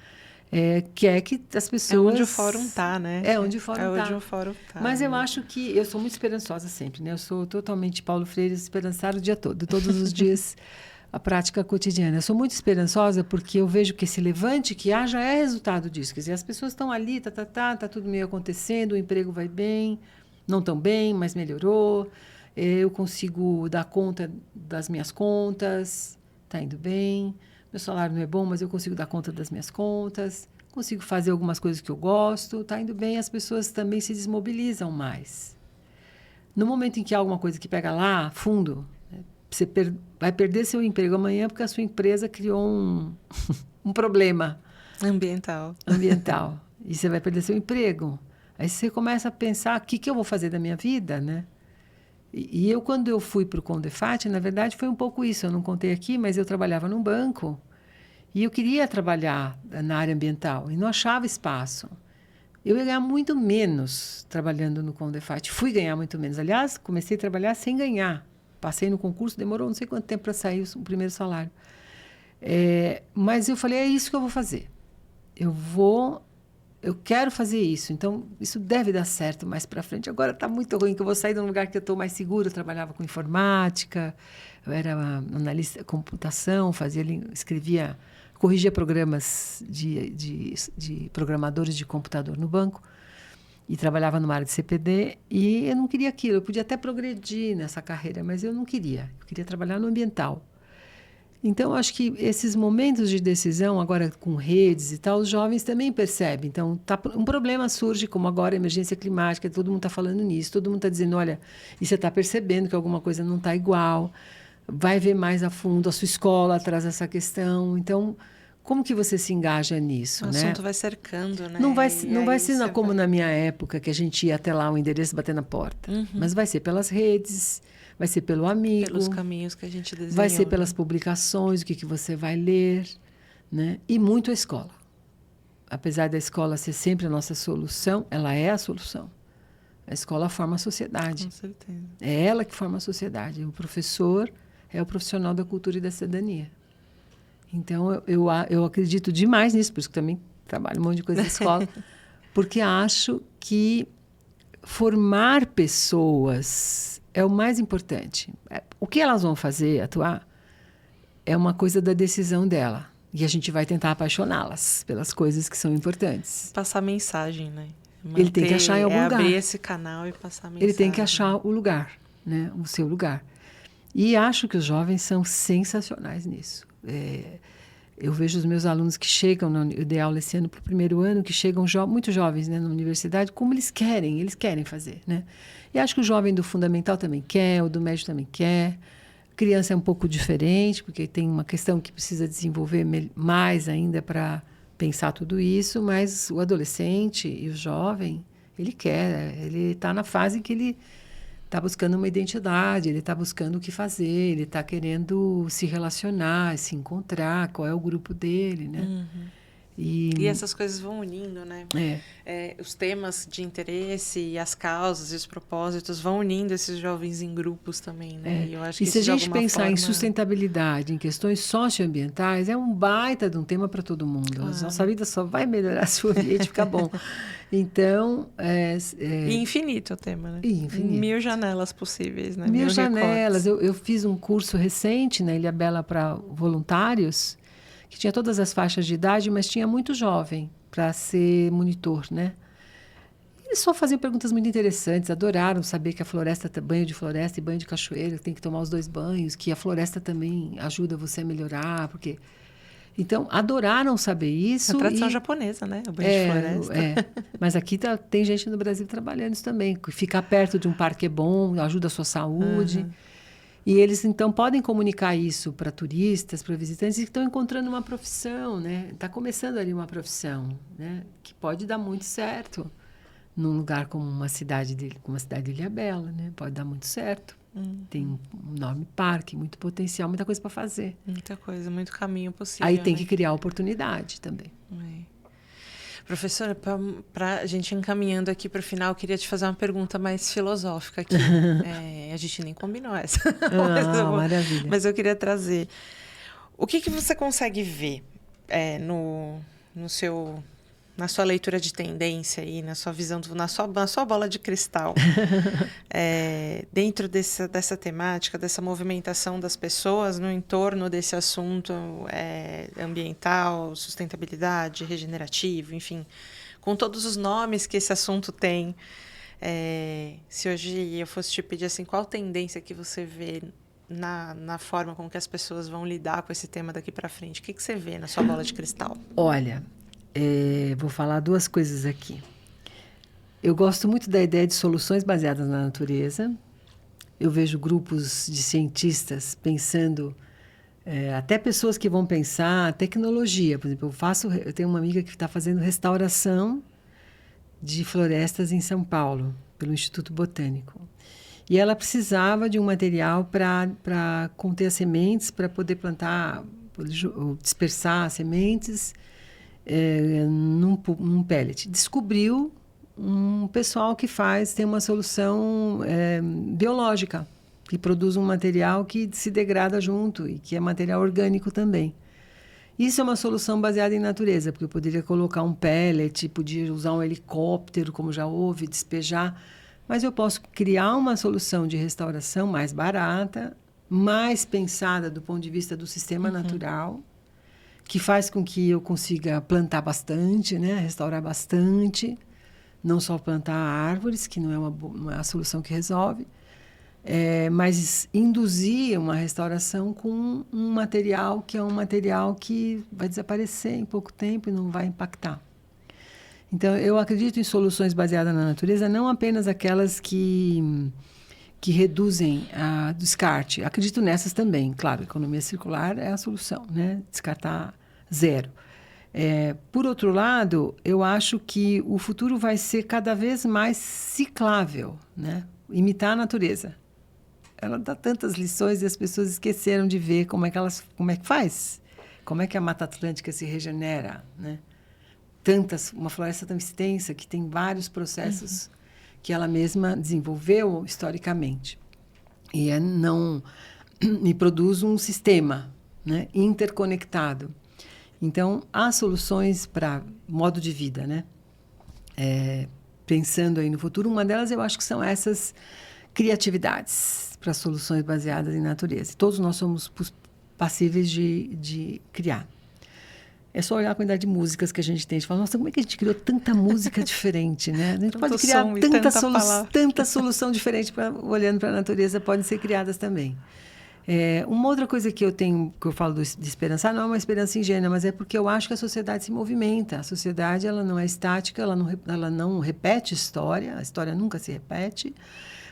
quer que as pessoas... É onde o fórum está, né? Onde o fórum está. Mas eu acho que... Eu sou muito esperançosa sempre, né? Eu sou totalmente Paulo Freire, esperançar o dia todo, todos os dias, a prática cotidiana. Eu sou muito esperançosa porque eu vejo que esse levante que há já é resultado disso. Quer dizer, as pessoas estão ali, tá tudo meio acontecendo, o emprego vai bem, não tão bem, mas melhorou. Eu consigo dar conta das minhas contas, está indo bem. Meu salário não é bom, mas eu consigo dar conta das minhas contas, consigo fazer algumas coisas que eu gosto, está indo bem, as pessoas também se desmobilizam mais. No momento em que há alguma coisa que pega lá, fundo, você vai perder seu emprego amanhã porque a sua empresa criou um problema ambiental. E você vai perder seu emprego. Aí você começa a pensar, o que eu vou fazer da minha vida, né? E eu, quando eu fui para o Condefat, na verdade, foi um pouco isso. Eu não contei aqui, mas eu trabalhava num banco e eu queria trabalhar na área ambiental e não achava espaço. Eu ia ganhar muito menos trabalhando no Condefat. Fui ganhar muito menos. Aliás, comecei a trabalhar sem ganhar. Passei no concurso, demorou não sei quanto tempo para sair o primeiro salário. Mas eu falei, é isso que eu vou fazer. Eu vou eu quero fazer isso, então isso deve dar certo mais para frente. Agora está muito ruim, que eu vou sair de um lugar que eu estou mais seguro. Eu trabalhava com informática, eu era analista de computação, escrevia, corrigia programas de programadores de computador no banco e trabalhava numa área de CPD, e eu não queria aquilo. Eu podia até progredir nessa carreira, mas eu não queria. Eu queria trabalhar no ambiental. Então, acho que esses momentos de decisão, agora com redes e tal, os jovens também percebem. Então, um problema surge, como agora a emergência climática, todo mundo está falando nisso, todo mundo está dizendo, olha, e você está percebendo que alguma coisa não está igual, vai ver mais a fundo, a sua escola traz essa questão. Então, como que você se engaja nisso? O né? assunto vai cercando, né? Não vai ser como na minha época, que a gente ia até lá o endereço bater na porta. Mas vai ser pelas redes, vai ser pelo amigo. Pelos caminhos que a gente desenhou. Vai ser pelas publicações, o que você vai ler. Né? E muito a escola. Apesar da escola ser sempre a nossa solução, ela é a solução. A escola forma a sociedade. Com certeza. É ela que forma a sociedade. O professor é o profissional da cultura e da cidadania. Então, eu acredito demais nisso, por isso que também trabalho um monte de coisa na escola, porque acho que formar pessoas é o mais importante. O que elas vão fazer, atuar, é uma coisa da decisão dela. E a gente vai tentar apaixoná-las pelas coisas que são importantes. Passar mensagem, né? Ele tem que achar em algum lugar. Abrir esse canal e passar mensagem. Ele tem que achar o lugar, né? O seu lugar. E acho que os jovens são sensacionais nisso. Eu vejo os meus alunos que chegam, eu dei aula esse ano para o primeiro ano, que chegam muito jovens, né, na universidade, como eles querem fazer. Né? E acho que o jovem do fundamental também quer, o do médio também quer. Criança é um pouco diferente, porque tem uma questão que precisa desenvolver mais ainda para pensar tudo isso, mas o adolescente e o jovem, ele está na fase que ele está buscando uma identidade, ele está buscando o que fazer, ele está querendo se relacionar, se encontrar, qual é o grupo dele, né? Uhum. E essas coisas vão unindo, né? Os temas de interesse e as causas e os propósitos vão unindo esses jovens em grupos também, né? E, eu acho que se a gente pensar em sustentabilidade, em questões socioambientais, é um baita de um tema para todo mundo. Claro. A nossa vida só vai melhorar se o ambiente ficar bom. Então... E infinito o tema, né? Infinito. 1000 janelas possíveis, né? 1000 janelas. Eu fiz um curso recente na Ilhabela para voluntários, que tinha todas as faixas de idade, mas tinha muito jovem para ser monitor, né? Eles só faziam perguntas muito interessantes, adoraram saber que a floresta tem banho de floresta e banho de cachoeira, tem que tomar os 2 banhos, que a floresta também ajuda você a melhorar, porque... Então, adoraram saber isso. A tradição japonesa, né? O banho de floresta. Mas aqui tem gente no Brasil trabalhando isso também. Ficar perto de um parque é bom, ajuda a sua saúde. Uhum. E eles, então, podem comunicar isso para turistas, para visitantes que estão encontrando uma profissão, né? Está começando ali uma profissão, né? Que pode dar muito certo num lugar como uma cidade de Ilhabela, né? Pode dar muito certo. Tem um enorme parque, muito potencial, muita coisa para fazer. Muita coisa, muito caminho possível. Aí tem que criar oportunidade também. Professora, para a gente encaminhando aqui para o final, eu queria te fazer uma pergunta mais filosófica aqui. A gente nem combinou essa. Maravilha. Mas eu queria trazer. O que você consegue ver na sua leitura de tendência aí, na sua visão, na sua bola de cristal, dentro dessa temática, dessa movimentação das pessoas no entorno desse assunto ambiental, sustentabilidade, regenerativo, enfim, com todos os nomes que esse assunto tem. Se hoje eu fosse te pedir assim, qual tendência que você vê na forma com que as pessoas vão lidar com esse tema daqui para frente, o que você vê na sua bola de cristal? Olha... vou falar 2 coisas aqui. Eu gosto muito da ideia de soluções baseadas na natureza. Eu vejo grupos de cientistas pensando, até pessoas que vão pensar tecnologia. Por exemplo, eu tenho uma amiga que está fazendo restauração de florestas em São Paulo, pelo Instituto Botânico. E ela precisava de um material para conter as sementes, para poder plantar, dispersar as sementes... num pellet. Descobriu um pessoal que tem uma solução biológica, que produz um material que se degrada junto e que é material orgânico também. Isso é uma solução baseada em natureza, porque eu poderia colocar um pellet, podia usar um helicóptero, como já houve, despejar, mas eu posso criar uma solução de restauração mais barata, mais pensada do ponto de vista do sistema natural, que faz com que eu consiga plantar bastante, né? Restaurar bastante, não só plantar árvores, que não é a solução que resolve, mas induzir uma restauração com um material que é um material que vai desaparecer em pouco tempo e não vai impactar. Então, eu acredito em soluções baseadas na natureza, não apenas aquelas que reduzem a descarte. Acredito nessas também. Claro, economia circular é a solução, né? Descartar zero. Por outro lado, eu acho que o futuro vai ser cada vez mais ciclável, né? Imitar a natureza. Ela dá tantas lições e as pessoas esqueceram de ver como é que faz, como é que a Mata Atlântica se regenera, né? Uma floresta tão extensa que tem vários processos que ela mesma desenvolveu historicamente e produz um sistema, né, interconectado. Então, há soluções para modo de vida, né? Pensando aí no futuro, uma delas eu acho que são essas criatividades para soluções baseadas em natureza. Todos nós somos passíveis de criar. É só olhar a quantidade de músicas que a gente tem. A gente fala, nossa, como é que a gente criou tanta música diferente, né? A gente pode criar tanta solução diferente olhando para a natureza, podem ser criadas também. Uma outra coisa que eu falo de esperançar, não é uma esperança ingênua, mas é porque eu acho que a sociedade se movimenta. A sociedade, ela não é estática, ela não repete história, a história nunca se repete,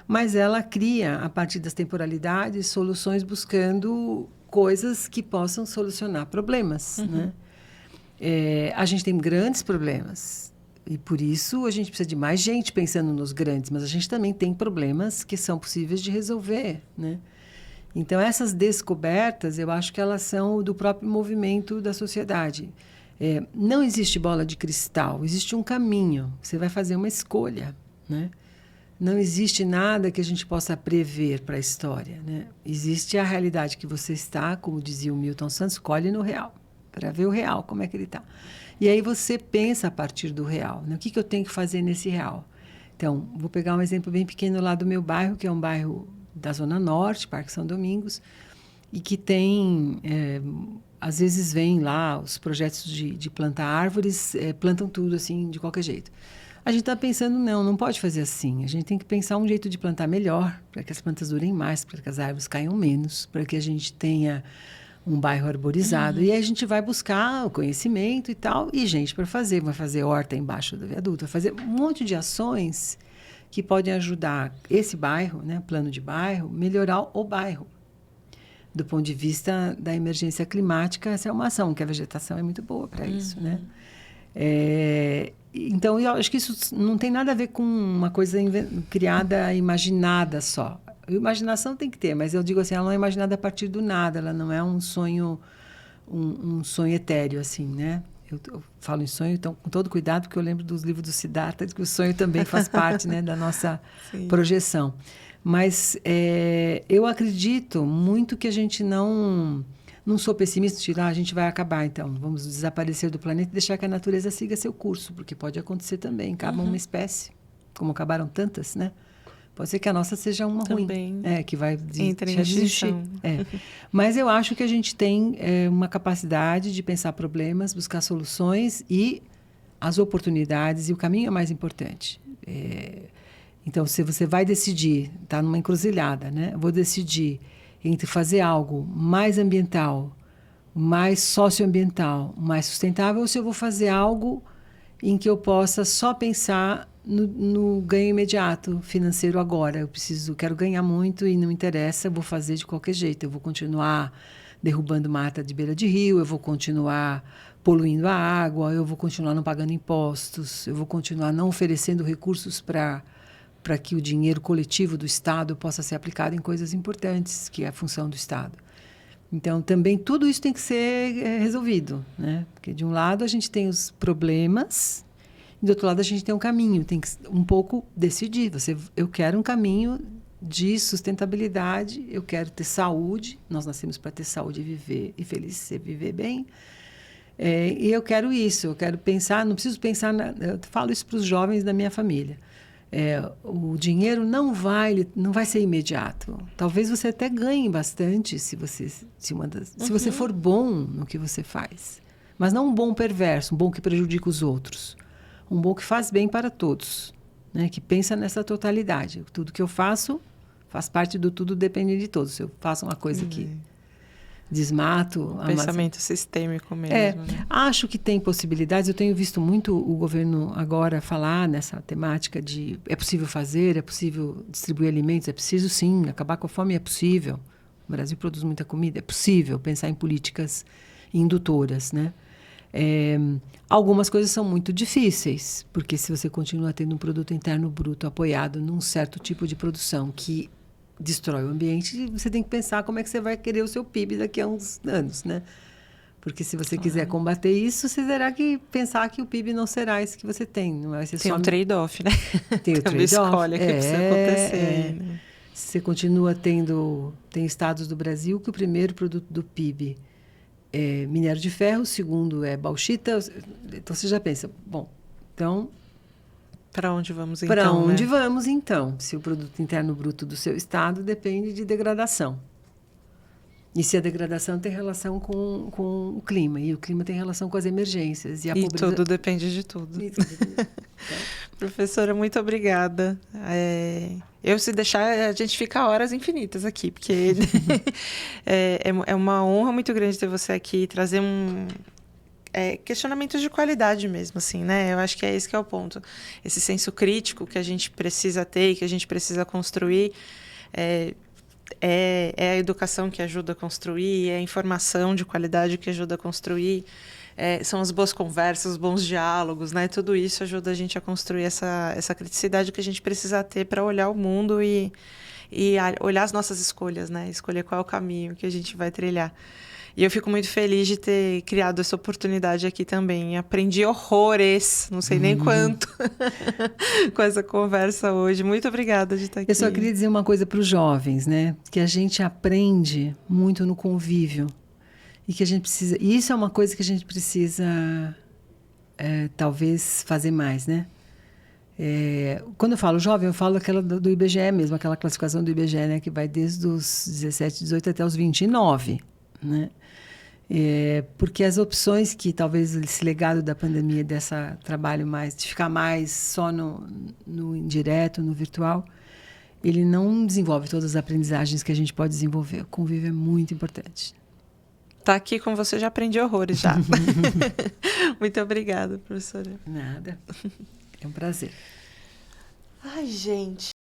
mas ela cria, a partir das temporalidades, soluções buscando coisas que possam solucionar problemas, né? A gente tem grandes problemas e, por isso, a gente precisa de mais gente pensando nos grandes, mas a gente também tem problemas que são possíveis de resolver, né? Então, essas descobertas, eu acho que elas são do próprio movimento da sociedade. Não existe bola de cristal, existe um caminho. Você vai fazer uma escolha, né? Não existe nada que a gente possa prever para a história, né? Existe a realidade que você está, como dizia o Milton Santos, colhe no real, para ver o real, como é que ele está. E aí você pensa a partir do real, né? O que eu tenho que fazer nesse real? Então, vou pegar um exemplo bem pequeno lá do meu bairro, que é um bairro da Zona Norte, Parque São Domingos, e que tem, às vezes vem lá os projetos de plantar árvores, plantam tudo assim, de qualquer jeito. A gente está pensando, não pode fazer assim. A gente tem que pensar um jeito de plantar melhor, para que as plantas durem mais, para que as árvores caiam menos, para que a gente tenha um bairro arborizado. E aí a gente vai buscar o conhecimento e tal, e gente para fazer. Vai fazer horta embaixo do viaduto, vai fazer um monte de ações que podem ajudar esse bairro, né, plano de bairro, melhorar o bairro. Do ponto de vista da emergência climática, essa é uma ação, que a vegetação é muito boa para isso, né? Então, eu acho que isso não tem nada a ver com uma coisa criada, imaginada só. A imaginação tem que ter, mas eu digo assim, ela não é imaginada a partir do nada, ela não é um sonho etéreo, assim, né? Eu falo em sonho, então, com todo cuidado, porque eu lembro dos livros do Siddhartha, que o sonho também faz parte, né, da nossa projeção. Mas eu acredito muito que a gente não sou pessimista, de a gente vai acabar, então, vamos desaparecer do planeta e deixar que a natureza siga seu curso, porque pode acontecer também, acaba uma espécie, como acabaram tantas, né? Pode ser que a nossa seja uma também ruim, que vai desistir. Mas eu acho que a gente tem uma capacidade de pensar problemas, buscar soluções e as oportunidades, e o caminho é mais importante. Então, se você vai decidir, está numa encruzilhada, né? Vou decidir entre fazer algo mais ambiental, mais socioambiental, mais sustentável, ou se eu vou fazer algo em que eu possa só pensar no ganho imediato financeiro agora. Eu quero ganhar muito e não interessa, eu vou fazer de qualquer jeito. Eu vou continuar derrubando mata de beira de rio, eu vou continuar poluindo a água, eu vou continuar não pagando impostos, eu vou continuar não oferecendo recursos para que o dinheiro coletivo do Estado possa ser aplicado em coisas importantes, que é a função do Estado. Então, também tudo isso tem que ser resolvido, né? Porque, de um lado, a gente tem os problemas, e do outro lado, a gente tem um caminho. Tem que um pouco decidir. Eu quero um caminho de sustentabilidade, eu quero ter saúde. Nós nascemos para ter saúde e viver, e feliz, viver bem. E eu quero isso, eu quero pensar, não preciso pensar, eu falo isso para os jovens da minha família. O dinheiro não vai ser imediato. Talvez você até ganhe bastante se você for bom no que você faz. Mas não um bom perverso, um bom que prejudica os outros. Um bom que faz bem para todos, né? Que pensa nessa totalidade. Tudo que eu faço faz parte do tudo, depende de todos. Se eu faço uma coisa que desmato... Pensamento sistêmico mesmo. Né? Acho que tem possibilidades. Eu tenho visto muito o governo agora falar nessa temática de é possível fazer, é possível distribuir alimentos, é preciso sim, acabar com a fome é possível. O Brasil produz muita comida, é possível pensar em políticas indutoras, né? Algumas coisas são muito difíceis, porque se você continua tendo um produto interno bruto apoiado num certo tipo de produção que destrói o ambiente, você tem que pensar como é que você vai querer o seu PIB daqui a uns anos, né? Porque se você quiser combater isso, você terá que pensar que o PIB não será esse que você tem. Não vai ser tem só um trade-off, né? Tem o trade-off. Escolha que precisa acontecer. Né? Você continua tendo... Tem estados do Brasil que o primeiro produto do PIB é minério de ferro, o segundo é bauxita. Então, você já pensa, bom, então... Para onde vamos, então? Para onde vamos, então? Se o produto interno bruto do seu estado depende de degradação. E se a degradação tem relação com o clima, e o clima tem relação com as emergências. E pobreza... tudo depende de tudo. Então... Professora, muito obrigada. Se deixar, a gente fica horas infinitas aqui, porque é uma honra muito grande ter você aqui, trazer questionamentos de qualidade mesmo, assim, né? Eu acho que é esse que é o ponto. Esse senso crítico que a gente precisa ter e que a gente precisa construir é a educação que ajuda a construir, é a informação de qualidade que ajuda a construir, são as boas conversas, os bons diálogos, né? Tudo isso ajuda a gente a construir essa criticidade que a gente precisa ter para olhar o mundo e olhar as nossas escolhas, né? Escolher qual é o caminho que a gente vai trilhar. E eu fico muito feliz de ter criado essa oportunidade aqui também. Aprendi horrores, não sei nem quanto, com essa conversa hoje. Muito obrigada de estar aqui. Eu só queria dizer uma coisa para os jovens, né? Que a gente aprende muito no convívio. E que a gente precisa... E isso é uma coisa que a gente precisa, talvez, fazer mais, né? Quando eu falo jovem, eu falo aquela do IBGE mesmo, aquela classificação do IBGE, né? Que vai desde os 17, 18 até os 29, né? Porque as opções que talvez esse legado da pandemia, desse trabalho mais, de ficar mais só no indireto, no virtual, ele não desenvolve todas as aprendizagens que a gente pode desenvolver. O convívio é muito importante. Tá aqui com você, já aprendi horrores já. Muito obrigada, professora. Nada. É um prazer. Ai, gente.